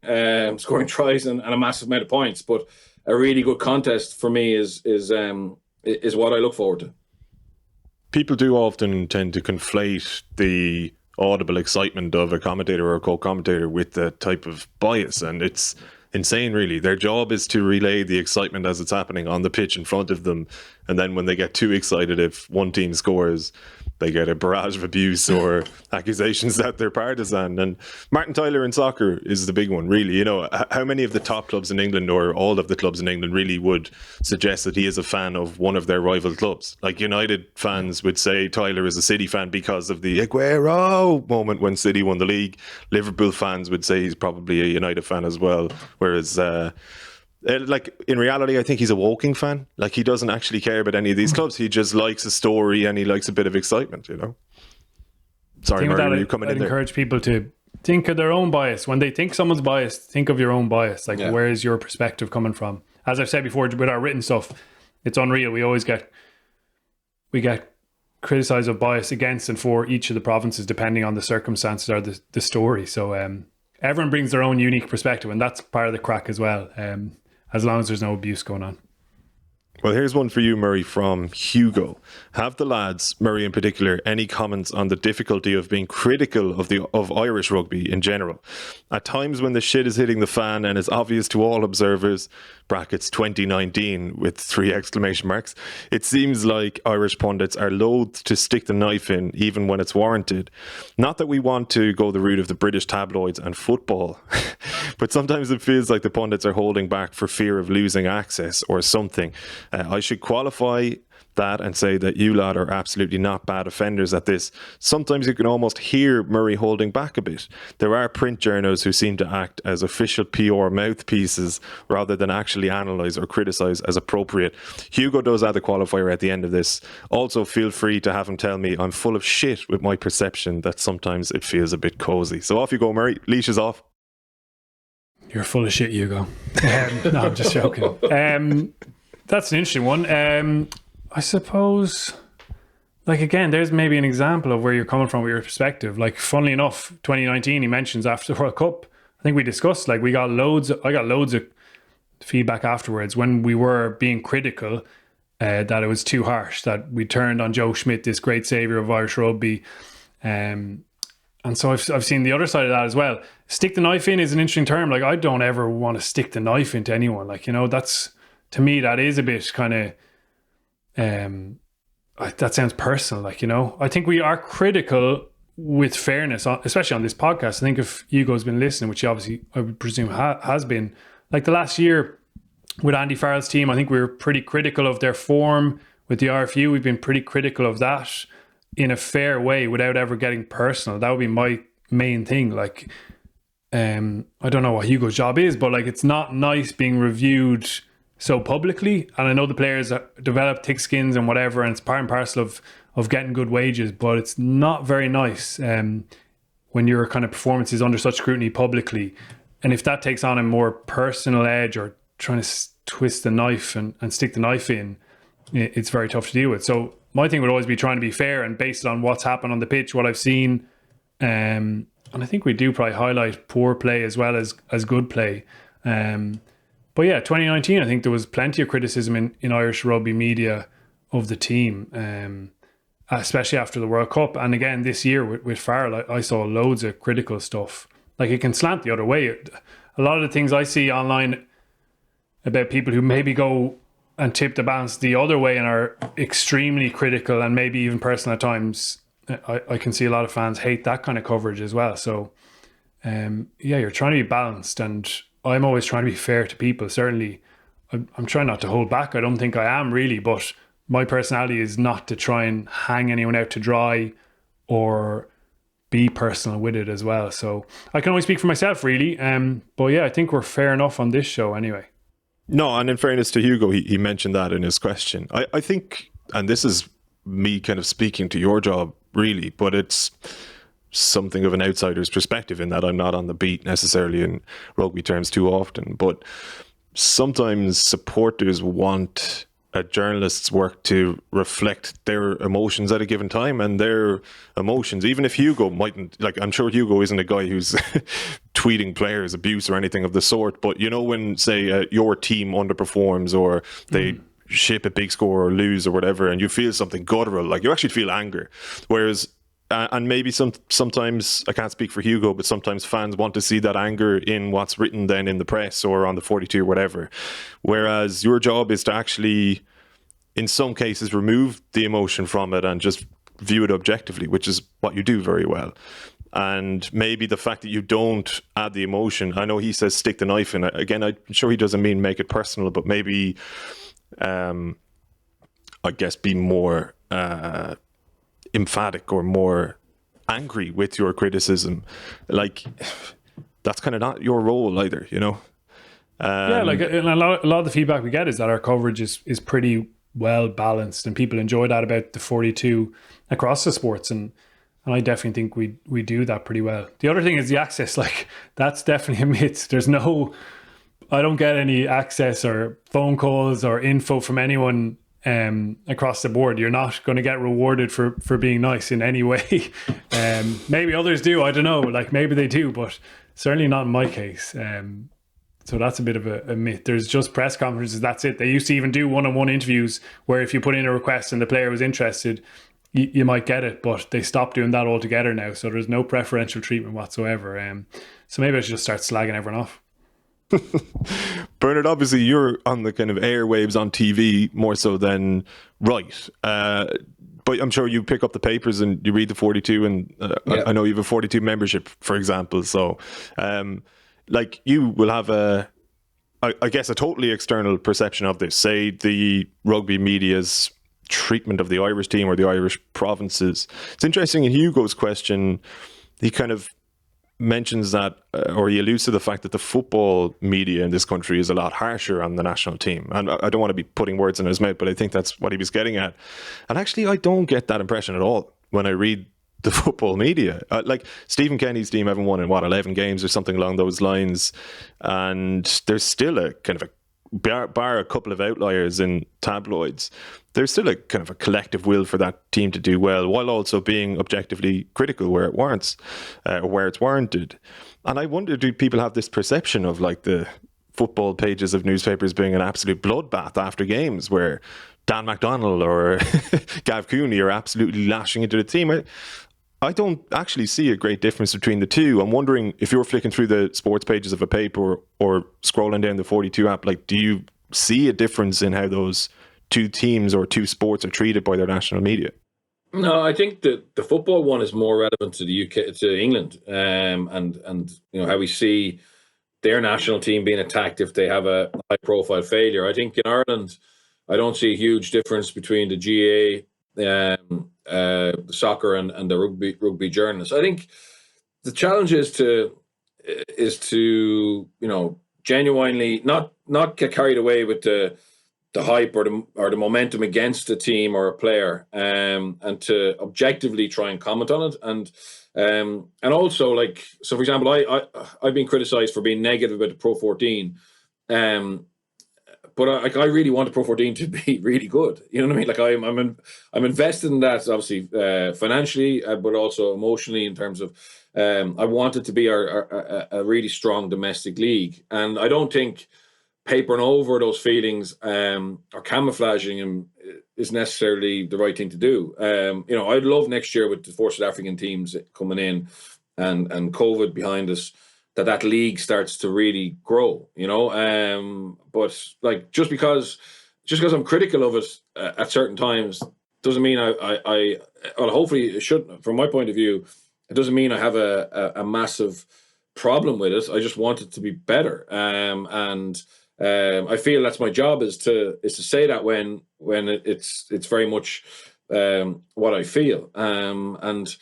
tries and a massive amount of points, but a really good contest for me is what I look forward to. People do often tend to conflate the audible excitement of a commentator or a co-commentator with the type of bias, and it's insane, really. Their job is to relay the excitement as it's happening on the pitch in front of them, and then when they get too excited, if one team scores, they get a barrage of abuse or accusations that they're partisan. And Martin Tyler in soccer is the big one, really. You know, how many of the top clubs in England, or all of the clubs in England, really would suggest that he is a fan of one of their rival clubs? Like United fans would say Tyler is a City fan because of the Aguero moment when City won the league. Liverpool fans would say he's probably a United fan as well. Whereas like in reality, I think he's a Woking fan. Like, he doesn't actually care about any of these clubs. He just likes a story and he likes a bit of excitement, you know. Sorry, Murray, were you coming in there? I'd encourage people to think of their own bias. When they think someone's biased, think of your own bias. Like, where is your perspective coming from? As I've said before, with our written stuff, it's unreal. We get criticized of bias against and for each of the provinces, depending on the circumstances or the story. So everyone brings their own unique perspective, and that's part of the crack as well. As long as there's no abuse going on. Well, here's one for you, Murray, from Hugo. Have the lads, Murray in particular, any comments on the difficulty of being critical of Irish rugby in general? At times when the shit is hitting the fan and is obvious to all observers, brackets 2019 with 3 exclamation marks, it seems like Irish pundits are loath to stick the knife in even when it's warranted. Not that we want to go the route of the British tabloids and football, but sometimes it feels like the pundits are holding back for fear of losing access or something. I should qualify that and say that you lot are absolutely not bad offenders at this. Sometimes you can almost hear Murray holding back a bit. There are print journals who seem to act as official PR mouthpieces rather than actually analyse or criticise as appropriate. Hugo does add the qualifier at the end of this. Also, feel free to have him tell me I'm full of shit with my perception that sometimes it feels a bit cosy. So off you go, Murray. Leash is off. You're full of shit, Hugo. No, I'm just joking. That's an interesting one. I suppose, like, again, there's maybe an example of where you're coming from with your perspective. Like, funnily enough, 2019, he mentions after the World Cup, I think we discussed, like, I got loads of feedback afterwards when we were being critical that it was too harsh, that we turned on Joe Schmidt, this great saviour of Irish rugby. And so I've seen the other side of that as well. Stick the knife in is an interesting term. Like, I don't ever want to stick the knife into anyone. Like, you know, that's, to me, that is a bit kind of, that sounds personal. Like, you know, I think we are critical with fairness, especially on this podcast. I think if Hugo's been listening, which he obviously, I would presume, has been, like the last year with Andy Farrell's team, I think we were pretty critical of their form with the RFU. We've been pretty critical of that in a fair way without ever getting personal. That would be my main thing. Like, I don't know what Hugo's job is, but like, it's not nice being reviewed so publicly. And I know the players develop thick skins and whatever, and it's part and parcel of getting good wages, but it's not very nice when your kind of performance is under such scrutiny publicly. And if that takes on a more personal edge or trying to twist the knife and stick the knife in, it's very tough to deal with. So my thing would always be trying to be fair and based on what's happened on the pitch, what I've seen. And I think we do probably highlight poor play as well as good play. But yeah, 2019, I think there was plenty of criticism in Irish rugby media of the team, especially after the World Cup. And again, this year with Farrell, I saw loads of critical stuff. Like, it can slant the other way. A lot of the things I see online about people who maybe go and tip the balance the other way and are extremely critical and maybe even personal at times, I can see a lot of fans hate that kind of coverage as well. So, yeah, you're trying to be balanced, and I'm always trying to be fair to people. Certainly, I'm trying not to hold back. I don't think I am really, but my personality is not to try and hang anyone out to dry or be personal with it as well. So I can only speak for myself, really. But yeah, I think we're fair enough on this show anyway. No, and in fairness to Hugo, he mentioned that in his question. I think, and this is me kind of speaking to your job, really, but it's something of an outsider's perspective in that I'm not on the beat necessarily in rugby terms too often, but sometimes supporters want a journalist's work to reflect their emotions at a given time, and their emotions, even if Hugo mightn't, like, I'm sure Hugo isn't a guy who's tweeting players abuse or anything of the sort, but you know, when say your team underperforms or they ship a big score or lose or whatever, and you feel something guttural, like you actually feel anger, whereas and maybe sometimes, I can't speak for Hugo, but sometimes fans want to see that anger in what's written then in the press or on the 42 or whatever. Whereas your job is to actually, in some cases, remove the emotion from it and just view it objectively, which is what you do very well. And maybe the fact that you don't add the emotion, I know he says stick the knife in. Again, I'm sure he doesn't mean make it personal, but maybe, I guess, be more emphatic or more angry with your criticism. Like, that's kind of not your role either, you know? Yeah, like, and a lot of the feedback we get is that our coverage is pretty well balanced, and people enjoy that about the 42 across the sports, and I definitely think we do that pretty well. The other thing is the access. Like, that's definitely a myth. I don't get any access or phone calls or info from anyone across the board. You're not going to get rewarded for being nice in any way. Maybe others do, I don't know, like maybe they do, but certainly not in my case. So that's a bit of a myth. There's just press conferences, that's it. They used to even do one-on-one interviews where if you put in a request and the player was interested, you might get it, but they stopped doing that altogether now, so there's no preferential treatment whatsoever. So maybe I should just start slagging everyone off. Bernard, obviously you're on the kind of airwaves on TV more so than right, but I'm sure you pick up the papers and you read the 42, and I know you have a 42 membership, for example, so like you will have I guess a totally external perception of this, say the rugby media's treatment of the Irish team or the Irish provinces. It's interesting, in Hugo's question he kind of mentions that, or he alludes to the fact that the football media in this country is a lot harsher on the national team. And I don't want to be putting words in his mouth, but I think that's what he was getting at. And actually, I don't get that impression at all when I read the football media. Like, Stephen Kenny's team haven't won in, 11 games or something along those lines. And there's still a kind of bar a couple of outliers in tabloids, there's still a kind of a collective will for that team to do well, while also being objectively critical where it warrants, or where it's warranted. And I wonder, do people have this perception of like the football pages of newspapers being an absolute bloodbath after games, where Dan McDonnell or Gav Cooney are absolutely lashing into the team? I don't actually see a great difference between the two. I'm wondering if you're flicking through the sports pages of a paper or scrolling down the 42 app, like, do you see a difference in how those two teams or two sports are treated by their national media? No, I think that the football one is more relevant to the UK, to England, and you know how we see their national team being attacked if they have a high-profile failure. I think in Ireland, I don't see a huge difference between the GA, the soccer, and the rugby journalists. I think the challenge is to you know, genuinely not get carried away with the hype or the momentum against a team or a player, and to objectively try and comment on it, and also, like, so for example, I've been criticized for being negative about the Pro 14, but I really want the Pro 14 to be really good. You know what I mean? Like, I'm invested in that, obviously, financially, but also emotionally, in terms of I want it to be a really strong domestic league, and I don't think papering over those feelings or camouflaging them is necessarily the right thing to do. You know, I'd love next year with the 4 South African teams coming in and COVID behind us, that league starts to really grow, you know. But like, just because I'm critical of it at certain times doesn't mean I well, hopefully it shouldn't, from my point of view, it doesn't mean I have a massive problem with it. I just want it to be better. And I feel that's my job, is to say that when it's very much what I feel, and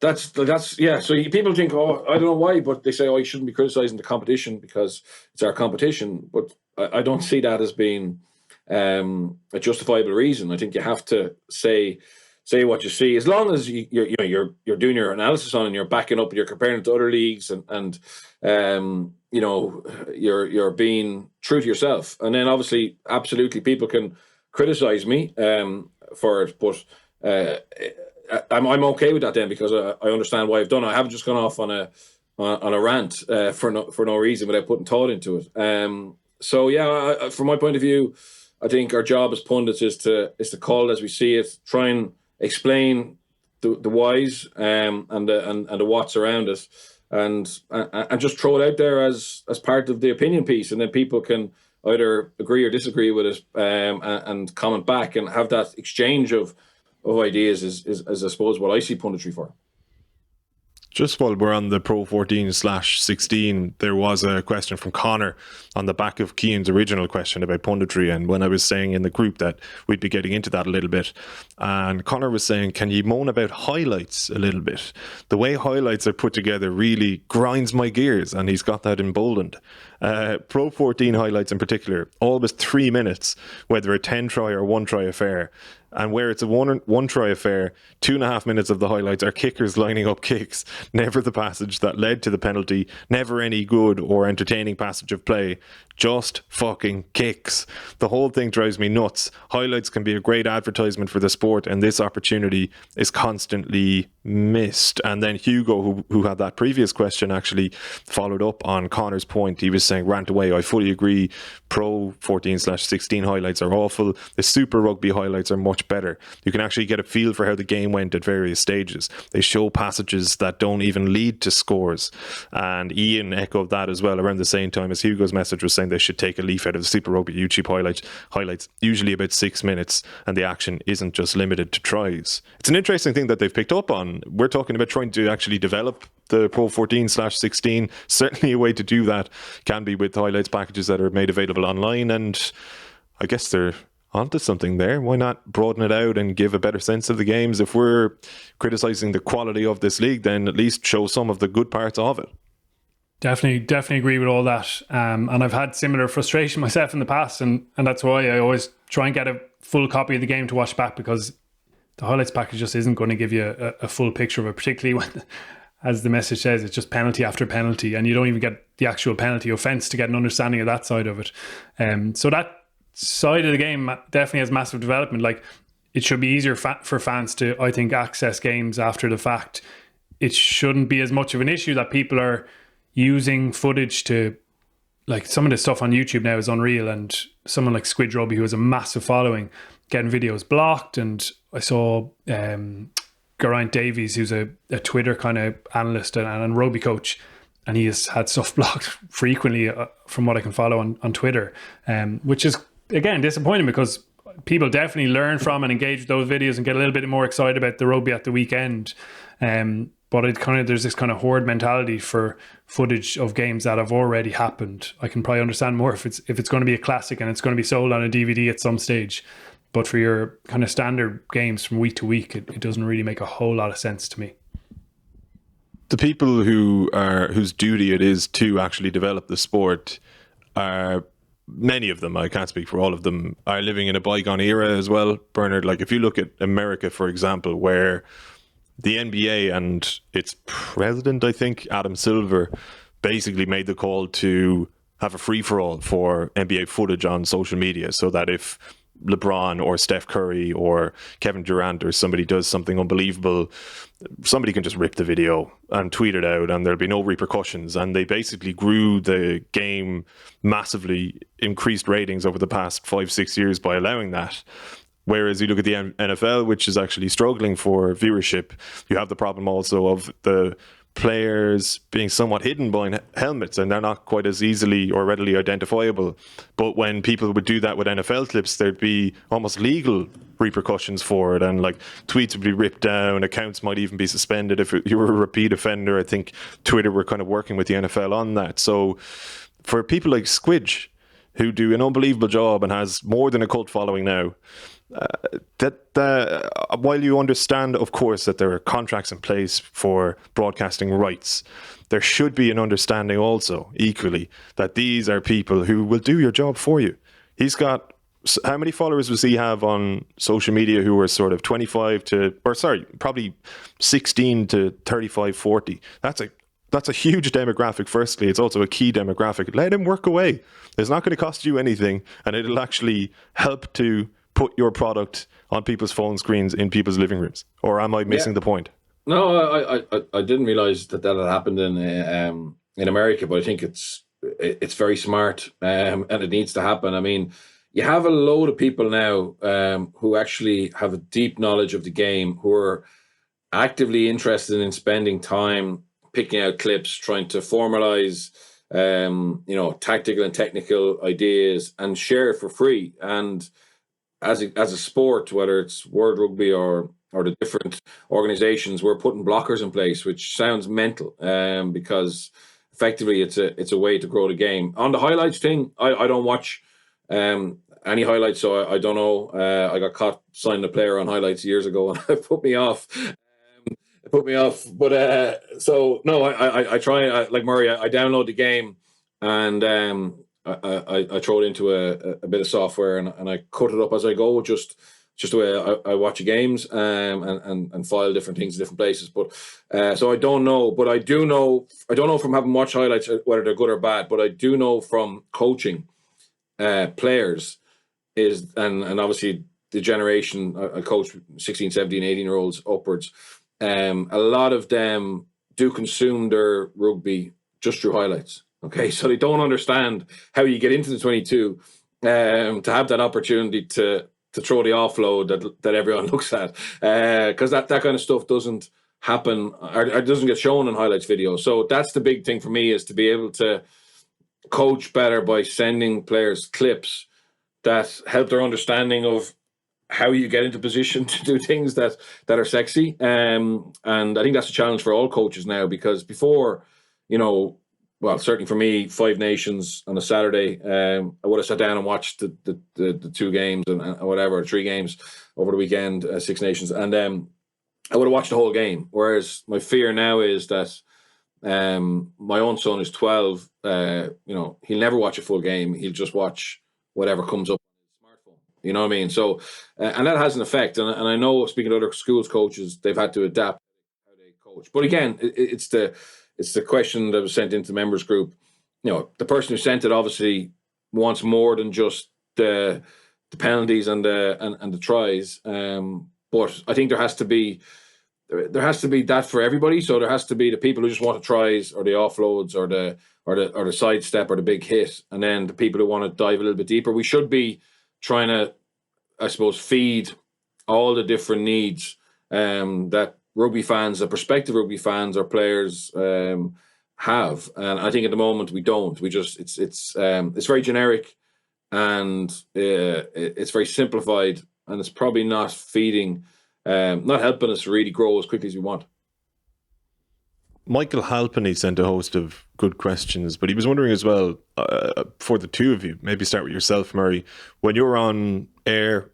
that's yeah. So people think, oh, I don't know why, but they say, oh, you shouldn't be criticizing the competition because it's our competition. But I don't see that as being a justifiable reason. I think you have to say what you see, as long as you're doing your analysis on it and you're backing up and you're comparing it to other leagues, and you know, you're being true to yourself. And then obviously, absolutely, people can criticise me for it, but I'm okay with that then, because I understand why I've done it. I haven't just gone off on a rant for no reason without putting thought into it. So yeah, from my point of view, I think our job as pundits is to call it as we see it, try and explain the whys and the what's around it, and just throw it out there as part of the opinion piece, and then people can either agree or disagree with it, and comment back and have that exchange of ideas is I suppose what I see punditry for. Just while we're on the Pro 14/16, there was a question from Connor on the back of Cian's original question about punditry, and when I was saying in the group that we'd be getting into that a little bit, and Connor was saying, can you moan about highlights a little bit? The way highlights are put together really grinds my gears, and he's got that emboldened. Pro 14 highlights in particular, always 3 minutes, whether a 10 try or 1 try affair. And where it's a one try affair, 2.5 minutes of the highlights are kickers lining up kicks, never the passage that led to the penalty, never any good or entertaining passage of play, just fucking kicks. The whole thing drives me nuts. Highlights can be a great advertisement for the sport, and this opportunity is constantly missed. And then Hugo, who had that previous question, actually followed up on Connor's point. He was saying, rant away, I fully agree. Pro 14/16 highlights are awful. The Super Rugby highlights are much better. You can actually get a feel for how the game went at various stages. They show passages that don't even lead to scores. And Ian echoed that as well around the same time as Hugo's message was saying they should take a leaf out of the Super Rugby YouTube highlights, usually about 6 minutes, and the action isn't just limited to tries. It's an interesting thing that they've picked up on. We're talking about trying to actually develop the Pro 14/16. Certainly a way to do that can be with highlights packages that are made available online, and I guess they're onto something there. Why not broaden it out and give a better sense of the games? If we're criticising the quality of this league, then at least show some of the good parts of it. Definitely agree with all that. And I've had similar frustration myself in the past, and that's why I always try and get a full copy of the game to watch back, because the highlights package just isn't going to give you a full picture of it, particularly when, as the message says, it's just penalty after penalty, and you don't even get the actual penalty offence to get an understanding of that side of it. So that side of the game definitely has massive development. Like, it should be easier for fans to, I think, access games after the fact. It shouldn't be as much of an issue that people are using footage to, like, some of the stuff on YouTube now is unreal, and someone like Squid Rugby, who has a massive following, getting videos blocked. And I saw Geraint Davies, who's a Twitter kind of analyst and rugby coach, and he has had stuff blocked frequently from what I can follow on Twitter, which is, again, disappointing, because people definitely learn from and engage with those videos and get a little bit more excited about the rugby at the weekend. But there's this kind of horde mentality for footage of games that have already happened. I can probably understand more if it's going to be a classic and it's going to be sold on a DVD at some stage. But for your kind of standard games from week to week, it doesn't really make a whole lot of sense to me. The people whose duty it is to actually develop the sport are, many of them, I can't speak for all of them, are living in a bygone era as well, Bernard. Like, if you look at America, for example, where the NBA and its president, I think, Adam Silver, basically made the call to have a free-for-all for NBA footage on social media, so that if LeBron or Steph Curry or Kevin Durant or somebody does something unbelievable, somebody can just rip the video and tweet it out and there'll be no repercussions. And they basically grew the game massively, increased ratings over the past 5-6 years by allowing that. Whereas you look at the NFL, which is actually struggling for viewership, you have the problem also of the players being somewhat hidden behind helmets, and they're not quite as easily or readily identifiable. But when people would do that with NFL clips, there'd be almost legal repercussions for it, and like tweets would be ripped down, accounts might even be suspended if you were a repeat offender. I think Twitter were kind of working with the NFL on that. So for people like Squidge, who do an unbelievable job and has more than a cult following now, while you understand, of course, that there are contracts in place for broadcasting rights, there should be an understanding also, equally, that these are people who will do your job for you. He's got, how many followers does he have on social media who are sort of probably 16 to 35, 40? That's a huge demographic, firstly. It's also a key demographic. Let him work away. It's not going to cost you anything, and it'll actually help to put your product on people's phone screens in people's living rooms? Or am I missing the point? No, I didn't realize that had happened in America, but I think it's very smart, and it needs to happen. I mean, you have a load of people now who actually have a deep knowledge of the game, who are actively interested in spending time picking out clips, trying to formalize, tactical and technical ideas and share it for free. And as a sport, whether it's World Rugby or the different organizations, we're putting blockers in place, which sounds mental, because effectively it's a way to grow the game. On the highlights thing, I don't watch any highlights, so I don't know. I got caught signing a player on highlights years ago, and it put me off. But so no, I try, like Murray, I download the game, and I throw it into a bit of software, and I cut it up as I go, just the way I watch the games, and file different things in different places. But so I don't know, but I do know. I don't know from having watched highlights whether they're good or bad, but I do know from coaching players and obviously the generation I coach 16, 17, 18-year-olds upwards. A lot of them do consume their rugby just through highlights. Okay, so they don't understand how you get into the 22 to have that opportunity to throw the offload that everyone looks at, because that kind of stuff doesn't happen or doesn't get shown in highlights videos. So that's the big thing for me, is to be able to coach better by sending players clips that help their understanding of how you get into position to do things that are sexy. And I think that's a challenge for all coaches now, because before, well, certainly for me, 5 Nations on a Saturday, I would have sat down and watched the 2 games and whatever, 3 games over the weekend, 6 Nations, and I would have watched the whole game. Whereas my fear now is that my own son is 12. He'll never watch a full game. He'll just watch whatever comes up on his smartphone. You know what I mean? So, and that has an effect. And I know, speaking to other schools coaches, they've had to adapt how they coach. But again, it's the question that was sent into the members group. The person who sent it obviously wants more than just the penalties and the tries. But I think there has to be that for everybody. So there has to be the people who just want the tries or the offloads or the sidestep or the big hit, and then the people who want to dive a little bit deeper. We should be trying to, I suppose, feed all the different needs that rugby fans, the prospective rugby fans or players have. And I think at the moment we don't. We just it's very generic, and it's very simplified, and it's probably not feeding. Not helping us really grow as quickly as we want. Michael Halpenny sent a host of good questions, but he was wondering as well, for the two of you, maybe start with yourself, Murray, when you're on air,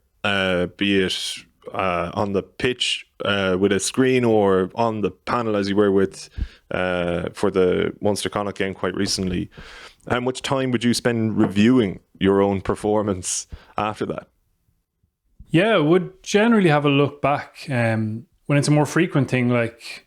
be it on the pitch with a screen or on the panel as you were with for the Munster Connacht game quite recently, how much time would you spend reviewing your own performance after that? Yeah, I would generally have a look back when it's a more frequent thing, like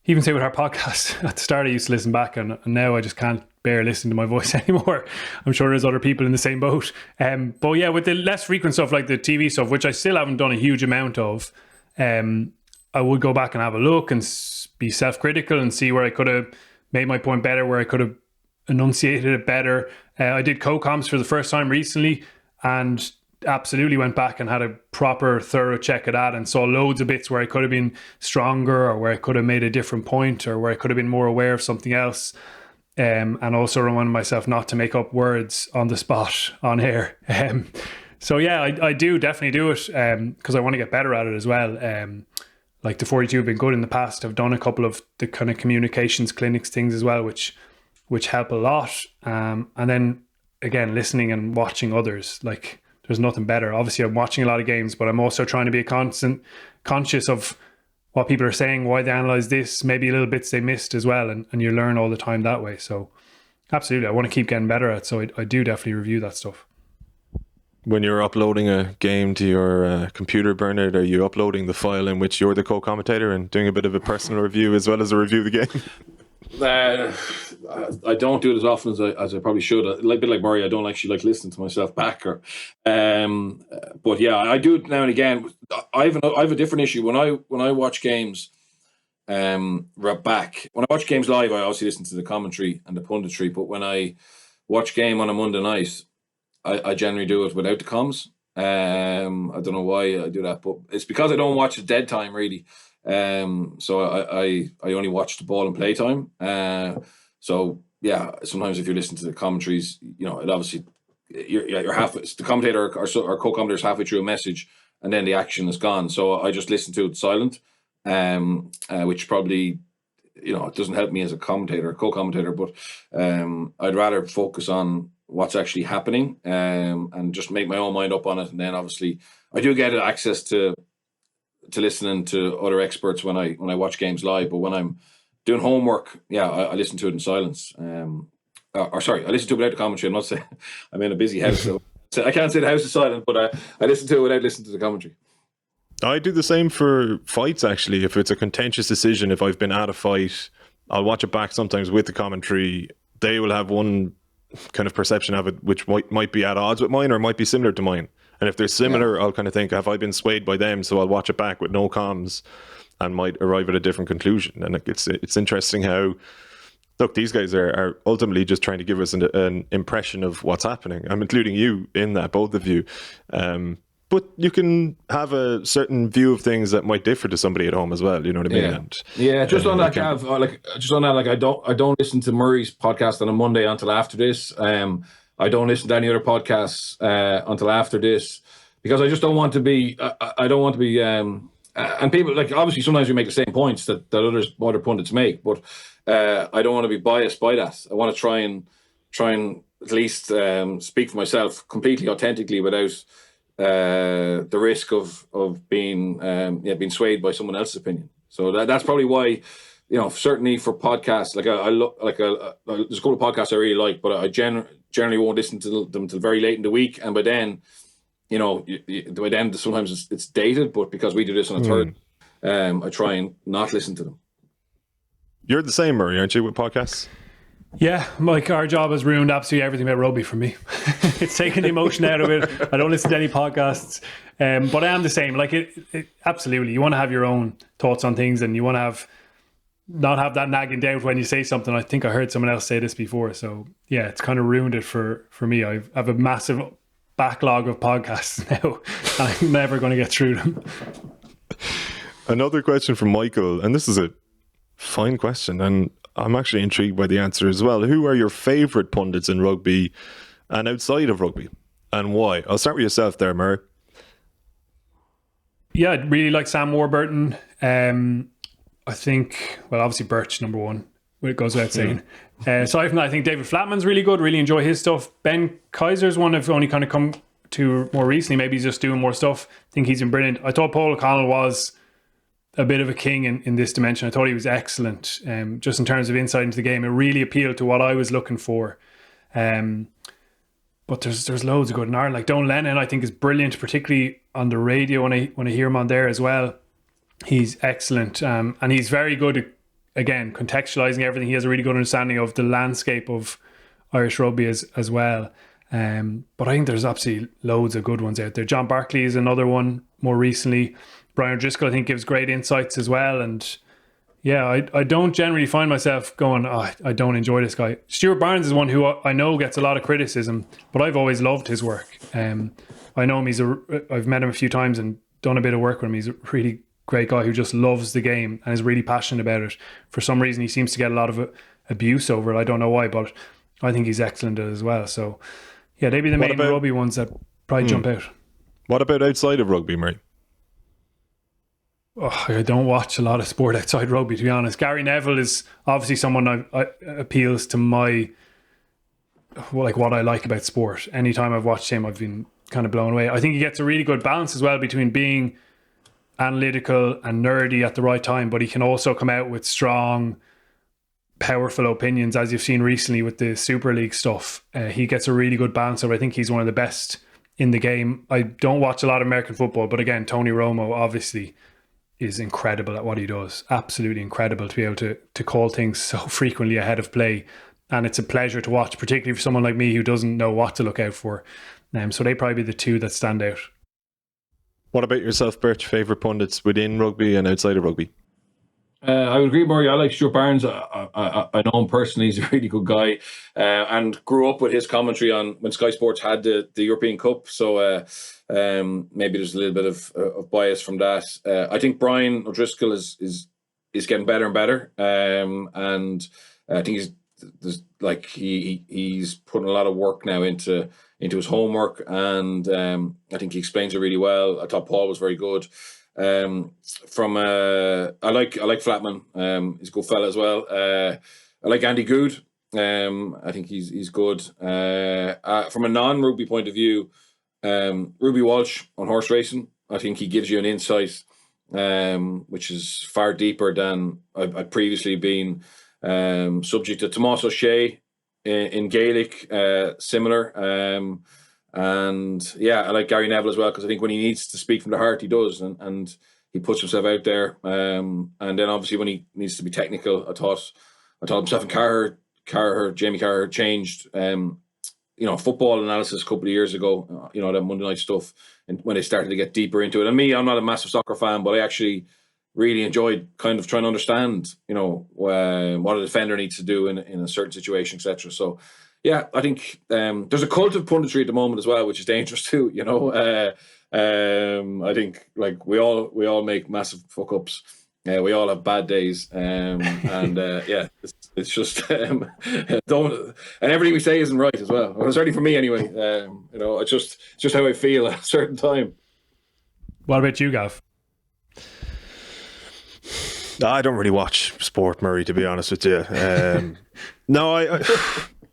even say with our podcast. At the start I used to listen back, and now I just can't bear listening to my voice anymore. I'm sure there's other people in the same boat. But yeah, with the less frequent stuff like the TV stuff, which I still haven't done a huge amount of, I would go back and have a look and be self-critical and see where I could have made my point better, where I could have enunciated it better. I did co-coms for the first time recently, and absolutely went back and had a proper thorough check of that, and saw loads of bits where I could have been stronger, or where I could have made a different point, or where I could have been more aware of something else, and also reminding myself not to make up words on the spot on air. So yeah, I do definitely do it because I want to get better at it as well. Like the 42 have been good in the past. I've done a couple of the kind of communications clinics things as well, which help a lot. And then again, listening and watching others, like there's nothing better. Obviously, I'm watching a lot of games, but I'm also trying to be conscious of what people are saying, why they analyze this, maybe little bits they missed as well. And you learn all the time that way. So absolutely, I want to keep getting better at it. So I do definitely review that stuff. When you're uploading a game to your computer, Bernard, are you uploading the file in which you're the co-commentator and doing a bit of a personal review as well as a review of the game? I don't do it as often as I probably should. A bit like Murray, I don't actually like listening to myself back. But yeah, I do it now and again. I have a different issue when I watch games. Back when I watch games live, I obviously listen to the commentary and the punditry. But when I watch game on a Monday night, I generally do it without the comms. I don't know why I do that, but it's because I don't watch at dead time really. So I only watch the ball and play time. So yeah, sometimes if you're listening to the commentaries, it obviously you're half the commentator or co-commentator's halfway through a message, and then the action is gone. So I just listen to it silent, which probably it doesn't help me as a commentator, co-commentator, but I'd rather focus on what's actually happening and just make my own mind up on it. And then obviously I do get access to listening to other experts when I watch games live, but when I'm doing homework, I listen to it in silence. I listen to it without the commentary. I'm not saying I'm in a busy house, so I can't say the house is silent, but I listen to it without listening to the commentary. I do the same for fights, actually. If it's a contentious decision, if I've been at a fight, I'll watch it back sometimes with the commentary. They will have one kind of perception of it which might be at odds with mine or might be similar to mine. And if they're similar, I'll kind of think, have I been swayed by them? So I'll watch it back with no comms and might arrive at a different conclusion. And it's interesting how, look, these guys are ultimately just trying to give us an impression of what's happening. I'm including you in that, both of you. But you can have a certain view of things that might differ to somebody at home as well. You know what I mean? Just on that, Gav, I don't listen to Murray's podcast on a Monday until after this. I don't listen to any other podcasts until after this because I just don't want to be. I don't want to be. And people obviously sometimes we make the same points that other pundits make, but I don't want to be biased by that. I want to try and at least speak for myself completely authentically without the risk of being swayed by someone else's opinion. So that's probably why, certainly for podcasts, there's a couple of podcasts I really like, but I generally won't listen to them until very late in the week, and by then, by then sometimes it's dated. But because we do this on a third, I try and not listen to them. You're the same, Murray, aren't you, with podcasts? Yeah, Mike, our job has ruined absolutely everything about rugby for me. It's taken the emotion out of it. I don't listen to any podcasts, but I am the same. Absolutely, you want to have your own thoughts on things, and you want to not have that nagging doubt when you say something. I think I heard someone else say this before, so yeah, it's kind of ruined it for me. I have a massive backlog of podcasts now, and I'm never going to get through them. Another question from Michael, and this is a fine question, and I'm actually intrigued by the answer as well. Who are your favourite pundits in rugby and outside of rugby, and why? I'll start with yourself there, Murray. Yeah, I really like Sam Warburton. I think, obviously Birch, number one. It goes without saying. Aside from that, I think David Flatman's really good. Really enjoy his stuff. Ben Kaiser's one I've only kind of come to more recently. Maybe he's just doing more stuff. I think he's been brilliant. I thought Paul O'Connell was a bit of a king in this dimension. I thought he was excellent, just in terms of insight into the game. It really appealed to what I was looking for. But there's loads of good in Ireland. Like Don Lennon, I think is brilliant, particularly on the radio when I hear him on there as well. He's excellent, and he's very good at, again, contextualizing everything. He has a really good understanding of the landscape of Irish rugby as well. But I think there's absolutely loads of good ones out there. John Barkley is another one more recently. Brian O'Driscoll, I think, gives great insights as well. And yeah, I don't generally find myself going, I don't enjoy this guy. Stuart Barnes is one who I know gets a lot of criticism, but I've always loved his work. I know him, I've met him a few times and done a bit of work with him. He's a really great guy who just loves the game and is really passionate about it. For some reason, he seems to get a lot of abuse over it. I don't know why, but I think he's excellent at it as well. So yeah, they'd be the main rugby ones that probably jump out. What about outside of rugby, Murray? I don't watch a lot of sport outside rugby, to be honest. Gary Neville is obviously someone I appeals to my, what I like about sport. Anytime I've watched him, I've been kind of blown away. I think he gets a really good balance as well between being analytical and nerdy at the right time, but he can also come out with strong, powerful opinions, as you've seen recently with the Super League stuff. He gets a really good balance of it. I think he's one of the best in the game. I don't watch a lot of American football, but again, Tony Romo, obviously, is incredible at what he does. Absolutely incredible to be able to call things so frequently ahead of play. And it's a pleasure to watch, particularly for someone like me who doesn't know what to look out for. So they probably be the two that stand out. What about yourself, Birch? Favourite pundits within rugby and outside of rugby? I would agree, Murray. I like Stuart Barnes. I know him personally. He's a really good guy, and grew up with his commentary on when Sky Sports had the European Cup. So maybe there's a little bit of bias from that. I think Brian O'Driscoll is getting better and better, and I think he's putting a lot of work now into his homework, and I think he explains it really well. I thought Paul was very good. I like Flatman. He's a good fella as well. I like Andy Good. I think he's good. From a non-rugby point of view, Ruby Walsh on horse racing. I think he gives you an insight, which is far deeper than I've previously been subject to. Tomás O'Shea in Gaelic, similar. And yeah, I like Gary Neville as well, because I think when he needs to speak from the heart, he does, and he puts himself out there. And then obviously when he needs to be technical, I thought himself and Jamie Carragher changed. Football analysis a couple of years ago. That Monday night stuff, and when they started to get deeper into it. And me, I'm not a massive soccer fan, but I actually really enjoyed kind of trying to understand, what a defender needs to do in a certain situation, etc. So. Yeah, I think there's a cult of punditry at the moment as well, which is dangerous too. I think like we all make massive fuck ups. We all have bad days, it's just don't, and everything we say isn't right as well. Well, certainly for me anyway. It's just how I feel at a certain time. What about you, Gav? I don't really watch sport, Murray, to be honest with you. No, I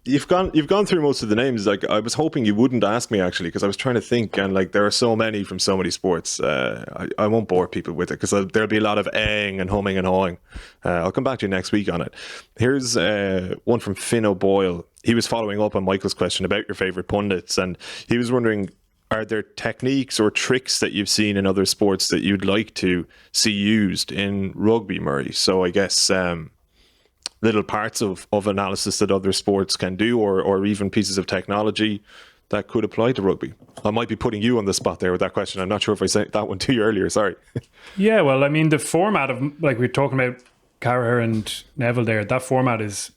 You've gone through most of the names. Like, I was hoping you wouldn't ask me, actually, because I was trying to think, and like there are so many from so many sports. I won't bore people with it, because there'll be a lot of aing and humming and hawing. I'll come back to you next week on it. Here's one from Finn O'Boyle. He was following up on Michael's question about your favourite pundits, and he was wondering, are there techniques or tricks that you've seen in other sports that you'd like to see used in rugby, Murray? So I guess little parts of analysis that other sports can do, or even pieces of technology that could apply to rugby. I might be putting you on the spot there with that question. I'm not sure if I said that one to you earlier. Sorry. Yeah, well, I mean, the format of, like we were talking about Carragher and Neville there, that format is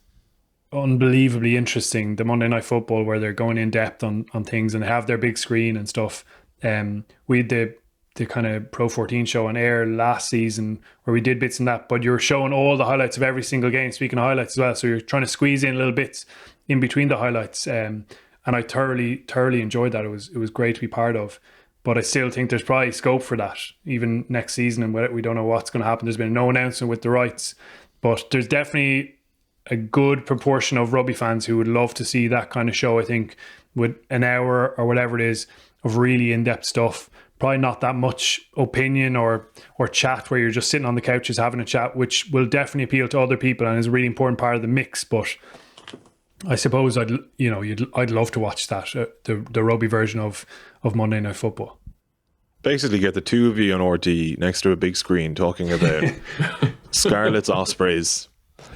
unbelievably interesting. The Monday Night Football, where they're going in depth on things and have their big screen and stuff. We had the kind of Pro 14 show on air last season where we did bits in that, but you're showing all the highlights of every single game, speaking of highlights as well. So you're trying to squeeze in little bits in between the highlights. And I thoroughly enjoyed that. It was great to be part of. But I still think there's probably scope for that even next season, and we don't know what's going to happen. There's been no announcement with the rights, but there's definitely a good proportion of rugby fans who would love to see that kind of show, I think, with an hour or whatever it is of really in-depth stuff. Probably not that much opinion or chat where you're just sitting on the couches having a chat, which will definitely appeal to other people and is a really important part of the mix. But I suppose I'd love to watch that, the rugby version of Monday Night Football. Basically get the two of you on RT next to a big screen talking about Scarlets, Ospreys.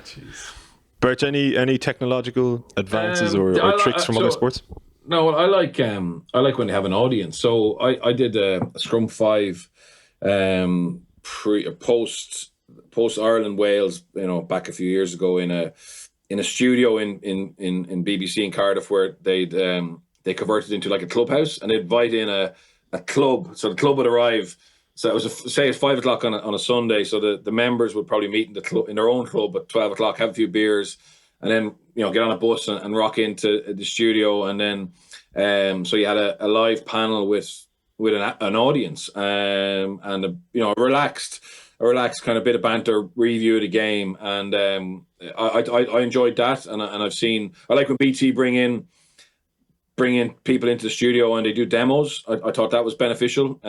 Jeez. Bert, any technological advances or tricks from other sports? No, I like when they have an audience. So I did a Scrum 5 post Ireland Wales, back a few years ago in a studio in BBC in Cardiff, where they converted into like a clubhouse, and they'd invite in a club. So the club would arrive. So it was it's 5 o'clock on a Sunday. So the members would probably meet in the club, in their own club at 12 o'clock, have a few beers, and then get on a bus and rock into the studio. And then so you had a live panel with an audience, and a relaxed kind of bit of banter review of the game. And I enjoyed that, and I've seen, I like when BT bring in people into the studio and they do demos. I thought that was beneficial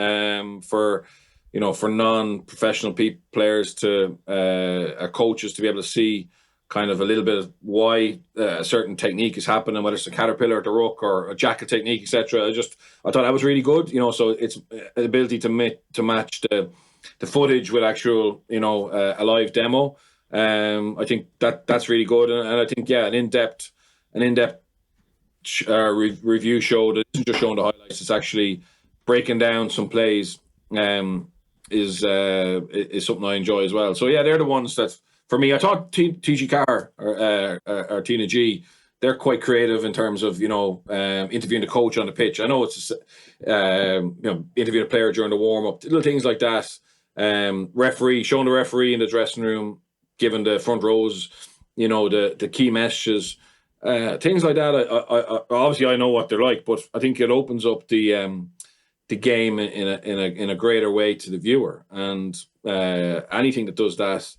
for non-professional players to coaches to be able to see kind of a little bit of why a certain technique is happening, whether it's a caterpillar, the rook, or a jacket technique, etc. I thought that was really good. So it's the ability to match the footage with actual, a live demo. I think that's really good, and I think an in-depth review show that isn't just showing the highlights; it's actually breaking down some plays. Is something I enjoy as well. So they're the ones that for me. I thought TG Carr or Tina G. They're quite creative in terms of interviewing the coach on the pitch. I know it's interviewing a player during the warm up, little things like that. Showing the referee in the dressing room, giving the front rows, the key messages, things like that. I obviously I know what they're like, but I think it opens up the game in a greater way to the viewer, and anything that does that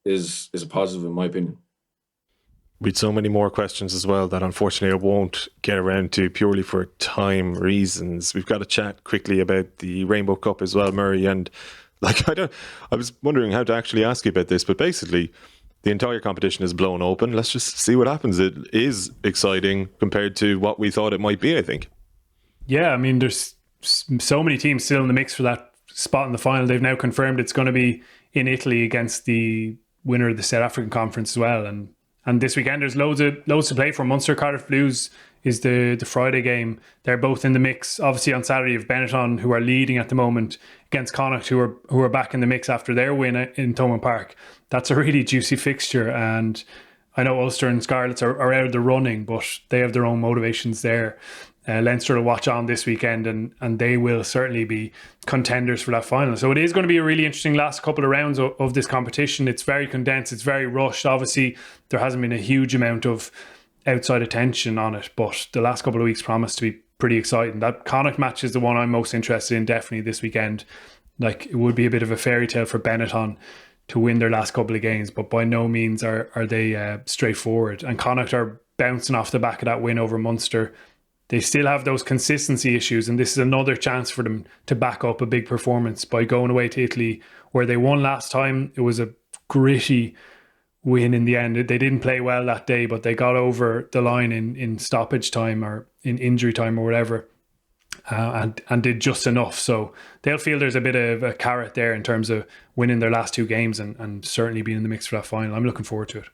is a positive in my opinion. With so many more questions as well that unfortunately I won't get around to purely for time reasons. We've got to chat quickly about the Rainbow Cup as well, Murray, and I was wondering how to actually ask you about this, but basically the entire competition is blown open. Let's just see what happens. It is exciting compared to what we thought it might be, I think. Yeah, I mean, there's so many teams still in the mix for that spot in the final. They've now confirmed it's going to be in Italy against the winner of the South African Conference as well. And this weekend there's loads to play for. Munster Cardiff Blues is the Friday game. They're both in the mix. Obviously on Saturday you have Benetton, who are leading at the moment, against Connacht, who are back in the mix after their win in Thomond Park. That's a really juicy fixture, and I know Ulster and Scarlets are out of the running, but they have their own motivations there. Leinster will watch on this weekend, and they will certainly be contenders for that final. So it is going to be a really interesting last couple of rounds of this competition. It's very condensed, it's very rushed. Obviously, there hasn't been a huge amount of outside attention on it, but the last couple of weeks promise to be pretty exciting. That Connacht match is the one I'm most interested in, definitely this weekend. Like, it would be a bit of a fairy tale for Benetton to win their last couple of games, but by no means are they straightforward. And Connacht are bouncing off the back of that win over Munster. They still have those consistency issues, and this is another chance for them to back up a big performance by going away to Italy, where they won last time. It was a gritty win in the end. They didn't play well that day, but they got over the line in stoppage time or in injury time or whatever, and did just enough. So they'll feel there's a bit of a carrot there in terms of winning their last two games and certainly being in the mix for that final. I'm looking forward to it.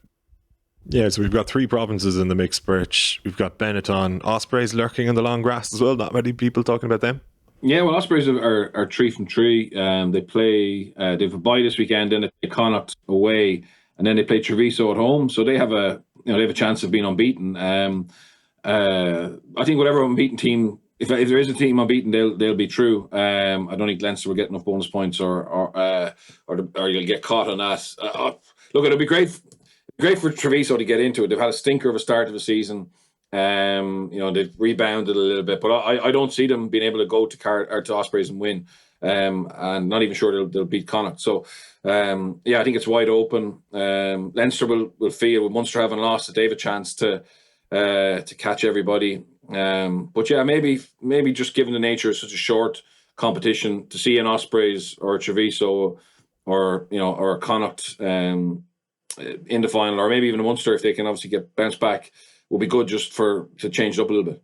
Yeah, so we've got three provinces in the mix, Birch. We've got Benetton, Ospreys lurking in the long grass as well. Not many people talking about them. Yeah, well, Ospreys are 3 from 3. They play. They have a bye this weekend, then they play Connacht away, and then they play Treviso at home. So they have a chance of being unbeaten. I think whatever unbeaten team, if there is a team unbeaten, they'll be through. I don't think Leinster will get enough bonus points, or you'll get caught on that. Look, it'll be great. Great for Treviso to get into it. They've had a stinker of a start of the season. They've rebounded a little bit, but I don't see them being able to go to Ospreys and win. And not even sure they'll beat Connacht. So I think it's wide open. Leinster will feel, with Munster having lost, that they have a chance to catch everybody. But maybe just given the nature of such a short competition, to see an Ospreys or a Treviso or a Connacht in the final, or maybe even a Munster, if they can obviously get bounced back, will be good just to change it up a little bit.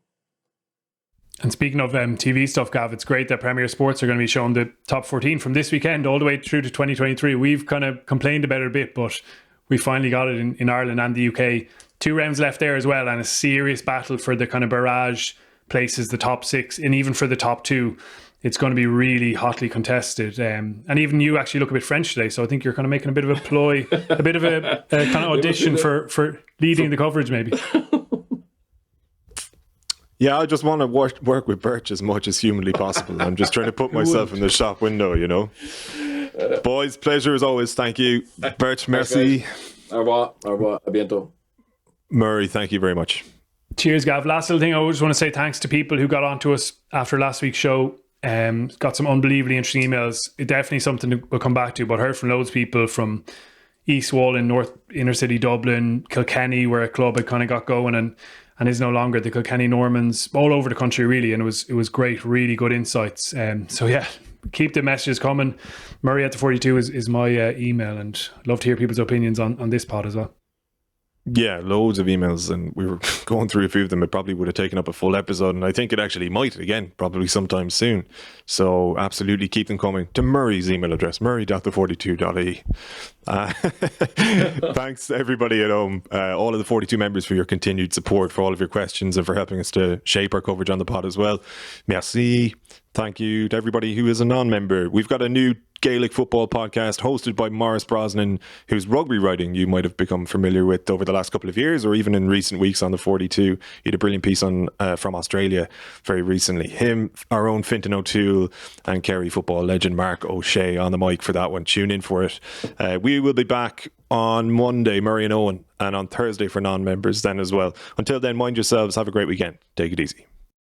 And speaking of TV stuff, Gav, it's great that Premier Sports are going to be showing the top 14 from this weekend all the way through to 2023. We've kind of complained about it a bit, but we finally got it in Ireland and the UK. 2 rounds left there as well, and a serious battle for the kind of barrage places, the top 6, and even for the top 2. It's going to be really hotly contested. And even you actually look a bit French today, so I think you're kind of making a bit of a ploy, a bit of a kind of audition for leading the coverage maybe. Yeah, I just want to work with Birch as much as humanly possible. I'm just trying to put myself in the shop window, Boys, pleasure as always. Thank you. Birch, merci. Au revoir. A bientôt. Murray, thank you very much. Cheers, Gav. Last little thing, I just want to say thanks to people who got onto us after last week's show. Got some unbelievably interesting emails. It definitely something we'll come back to, but heard from loads of people from East Wall in North Inner City Dublin, Kilkenny, where a club had kind of got going and is no longer, the Kilkenny Normans, all over the country really, and it was great, really good insights. So yeah, keep the messages coming. Murray at the 42 is my email, and I'd love to hear people's opinions on this pod as well. Yeah, loads of emails, and we were going through a few of them. It probably would have taken up a full episode, and I think it actually might again, probably sometime soon. So absolutely keep them coming to Murray's email address, murray.the42.e. Thanks to everybody at home, all of the 42 members, for your continued support, for all of your questions, and for helping us to shape our coverage on the pod as well. Merci. Thank you to everybody who is a non-member. We've got a new Gaelic football podcast hosted by Maurice Brosnan, whose rugby writing you might have become familiar with over the last couple of years, or even in recent weeks on the 42. He had a brilliant piece on from Australia very recently. Him, our own Fintan O'Toole, and Kerry football legend Mark O'Shea on the mic for that one. Tune in for it. We will be back on Monday, Murray and Owen, and on Thursday for non-members then as well. Until then, mind yourselves. Have a great weekend. Take it easy.